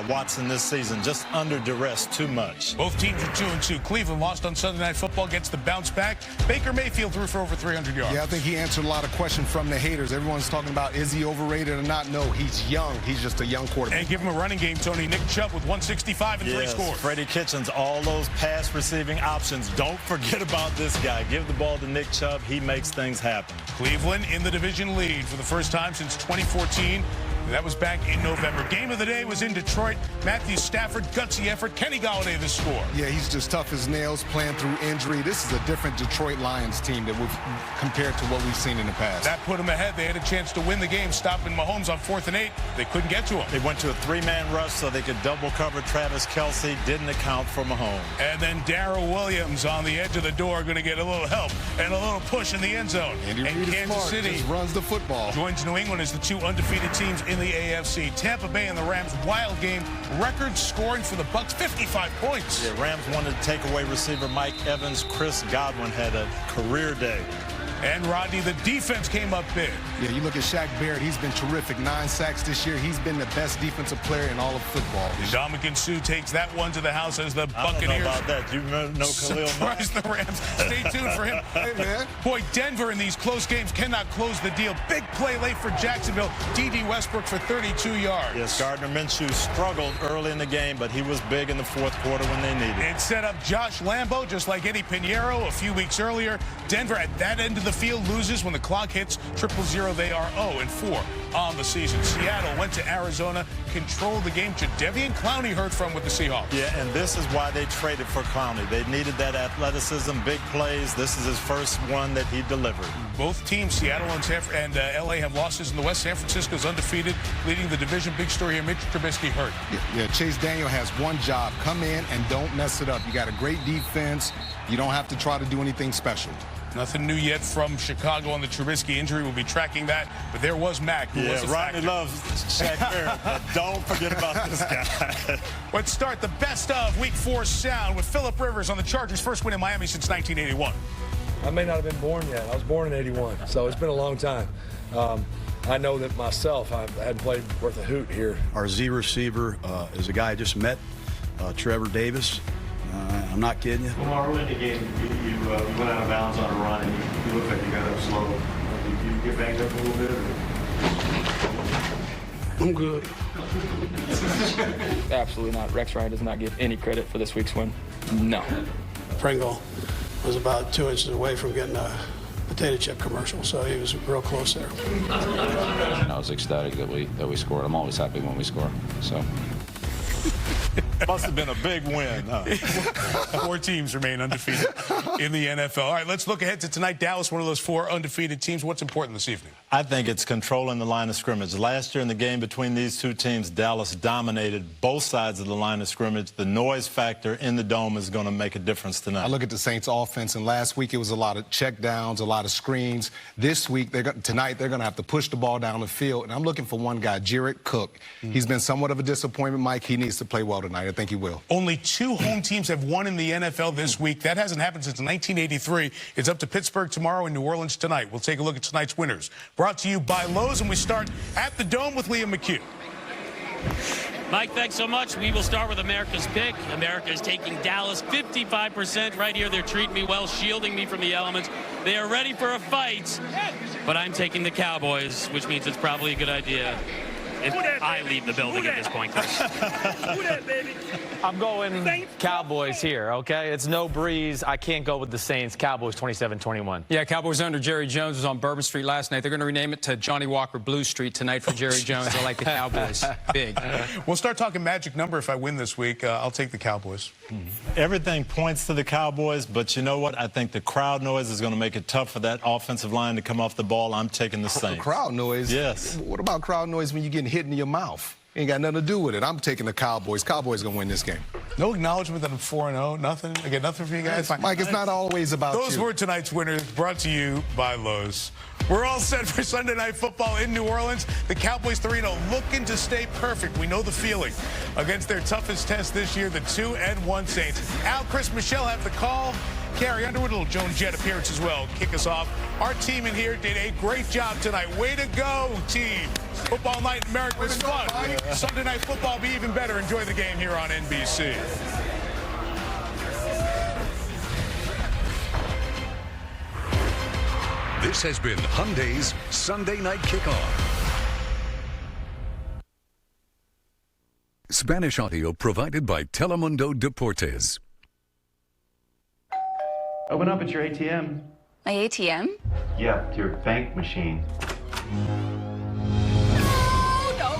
Watson this season, just under duress too much. Both teams are 2-2. Cleveland lost on Sunday Night Football, gets the bounce back. Baker Mayfield threw for over 300 yards. Yeah, I think he answered a lot of questions from the haters. Everyone's talking about, is he overrated or not? No, he's young. He's just a young quarterback. And give him a running game, Tony. Nick Chubb with 165 and 3 scores. Freddie Kitchens, all those pass receiving options. Don't forget about this guy. Give the ball to Nick Chubb. He makes things happen. Cleveland in the division lead for the first time since 2014. That was back in November. Game of the day was in Detroit. Matthew Stafford, gutsy effort. Kenny Golladay, the score. Yeah, he's just tough as nails, playing through injury. This is a different Detroit Lions team that we've compared to what we've seen in the past. That put them ahead. They had a chance to win the game, stopping Mahomes on 4th and 8. They couldn't get to him. They went to a 3-man rush so they could double cover Travis Kelce. Didn't account for Mahomes. And then Darrell Williams on the edge of the door, going to get a little help and a little push in the end zone. And Kansas City just runs the football. Joins New England as the 2 undefeated teams in the AFC. Tampa Bay and the Rams, wild game. Record scoring for the Bucs, 55 points. Yeah, Rams wanted to take away receiver Mike Evans. Chris Godwin had a career day. And Rodney, the defense came up big. Yeah, you look at Shaq Barrett. He's been terrific. 9 sacks this year. He's been the best defensive player in all of football. Ndamukong Suh takes that one to the house as the Buccaneers. I don't know about that. You know Khalil surprise the Rams. Stay tuned for him. Hey, man. Boy, Denver in these close games cannot close the deal. Big play late for Jacksonville. D.D. Westbrook for 32 yards. Yes, Gardner Minshew struggled early in the game, but he was big in the 4th quarter when they needed it. It set up Josh Lambo, just like Eddie Pinheiro a few weeks earlier. Denver at that end of the field loses when the clock hits 000. They are 0-4 on the season. Seattle went to Arizona, controlled the game. Jadeveon Clowney heard from with the Seahawks. Yeah, and this is why they traded for Clowney. They needed that athleticism, big plays. This is his first one that he delivered. Both teams, Seattle and L.A., have losses in the West. San Francisco's undefeated, leading the division. Big story here, Mitch Trubisky hurt. Yeah, Chase Daniel has one job. Come in and don't mess it up. You got a great defense. You don't have to try to do anything special. Nothing new yet from Chicago on the Trubisky injury. We'll be tracking that. But there was Mack, who was a Rodney factor. loves Shaq Barrett, but don't forget about this guy. Let's start the best of Week 4 sound with Phillip Rivers on the Chargers' first win in Miami since 1981. I may not have been born yet. I was born in 81, so it's been a long time. I know that myself, I hadn't played worth a hoot here. Our Z receiver is a guy I just met, Trevor Davis. I'm not kidding you. Well, early in the game, you went out of bounds on a run, and you looked like you got up slow. Did you get banged up a little bit? I'm good. Absolutely not. Rex Ryan does not get any credit for this week's win. No. Pringle was about 2 inches away from getting a potato chip commercial, so he was real close there. I was ecstatic that we scored. I'm always happy when we score. So. Must have been a big win, huh? 4 teams remain undefeated in the NFL. All right, let's look ahead to tonight. Dallas, one of those 4 undefeated teams. What's important this evening? I think it's controlling the line of scrimmage. Last year in the game between these 2 teams, Dallas dominated both sides of the line of scrimmage. The noise factor in the dome is going to make a difference tonight. I look at the Saints offense, and last week it was a lot of check downs, a lot of screens. This week, tonight, they're going to have to push the ball down the field. And I'm looking for one guy, Jared Cook. He's been somewhat of a disappointment, Mike. He needs to play well tonight. I think he will. Only 2 home teams have won in the NFL this week. That hasn't happened since 1983. It's up to Pittsburgh tomorrow and New Orleans tonight. We'll take a look at tonight's winners. Brought to you by Lowe's, and we start at the Dome with Liam McHugh. Mike, thanks so much. We will start with America's pick. America is taking Dallas 55% right here. They're treating me well, shielding me from the elements. They are ready for a fight, but I'm taking the Cowboys, which means it's probably a good idea if I leave the building at this point, Chris. I'm going Cowboys here, okay? It's no breeze. I can't go with the Saints. Cowboys 27-21. Yeah, Cowboys under Jerry Jones was on Bourbon Street last night. They're going to rename it to Johnny Walker Blue Street tonight for Jerry Jones. I like the Cowboys. Big. We'll start talking magic number. If I win this week, I'll take the Cowboys. Everything points to the Cowboys, but you know what? I think the crowd noise is going to make it tough for that offensive line to come off the ball. I'm taking the Saints. Crowd noise? Yes. What about crowd noise when you're getting hit in your mouth? Ain't got nothing to do with it. I'm taking the Cowboys. Cowboys going to win this game. No acknowledgement that I'm 4-0. Nothing? I get nothing from you guys? Mike, it's not always about Those you. were tonight's winners, brought to you by Lowe's. We're all set for Sunday Night Football in New Orleans. The Cowboys 3-0 looking to stay perfect. We know the feeling against their toughest test this year, the 2-1 Saints. Al, Chris, Michelle have the call. Carrie Underwood, a little Joan Jett appearance as well. Kick us off. Our team in here did a great job tonight. Way to go, team. Football night in America was fun. Sunday Night Football will be even better. Enjoy the game here on NBC. This has been Hyundai's Sunday Night Kickoff. Spanish audio provided by Telemundo Deportes. Open up at your ATM. My ATM? Yeah, to your bank machine.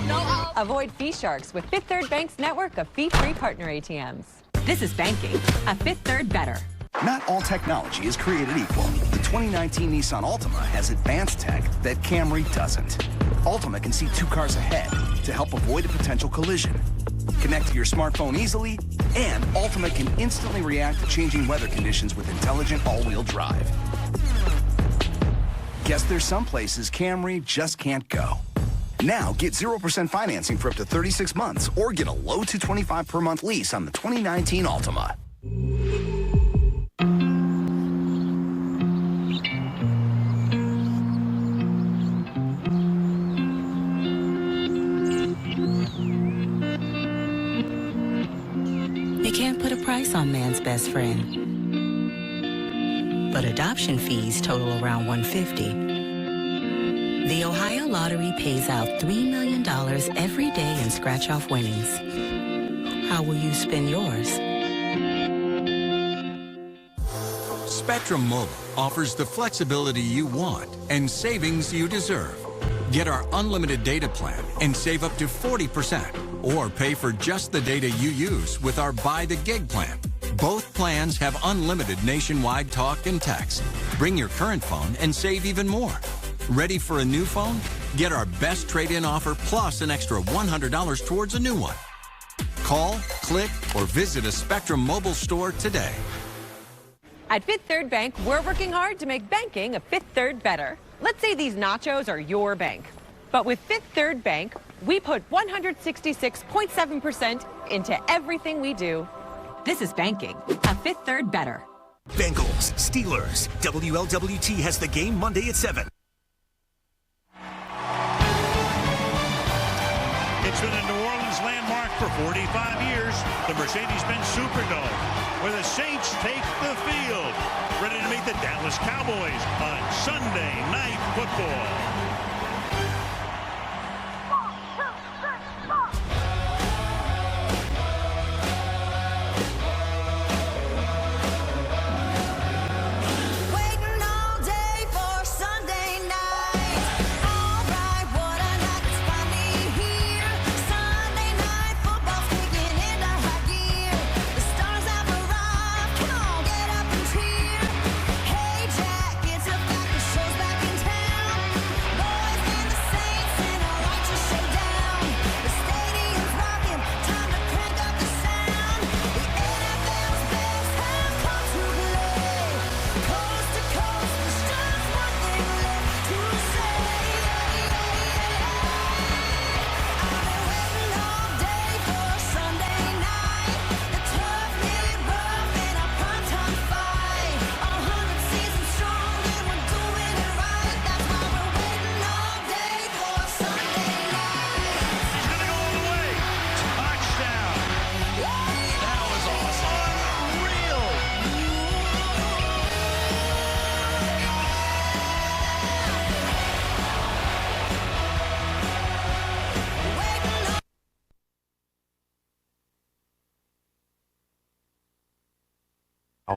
No. Avoid fee sharks with Fifth Third Bank's network of fee-free partner ATMs. This is banking, a Fifth Third better. Not all technology is created equal. The 2019 Nissan Altima has advanced tech that Camry doesn't. Altima can see 2 cars ahead to help avoid a potential collision. Connect to your smartphone easily, and Altima can instantly react to changing weather conditions with intelligent all-wheel drive. Guess there's some places Camry just can't go. Now get 0% financing for up to 36 months or get a low $225 per month lease on the 2019 Altima. You can't put a price on man's best friend, but adoption fees total around $150. The Ohio Lottery pays out $3 million every day in scratch-off winnings. How will you spend yours? Spectrum Mobile offers the flexibility you want and savings you deserve. Get our unlimited data plan and save up to 40%, or pay for just the data you use with our Buy the Gig plan. Both plans have unlimited nationwide talk and text. Bring your current phone and save even more. Ready for a new phone? Get our best trade-in offer plus an extra $100 towards a new one. Call, click, or visit a Spectrum Mobile store today. At Fifth Third Bank, we're working hard to make banking a Fifth Third better. Let's say these nachos are your bank. But with Fifth Third Bank, we put 166.7% into everything we do. This is banking, a Fifth Third better. Bengals, Steelers. WLWT has the game Monday at 7. It's been a New Orleans landmark for 45 years, the Mercedes-Benz Superdome, where the Saints take the field, ready to meet the Dallas Cowboys on Sunday Night Football.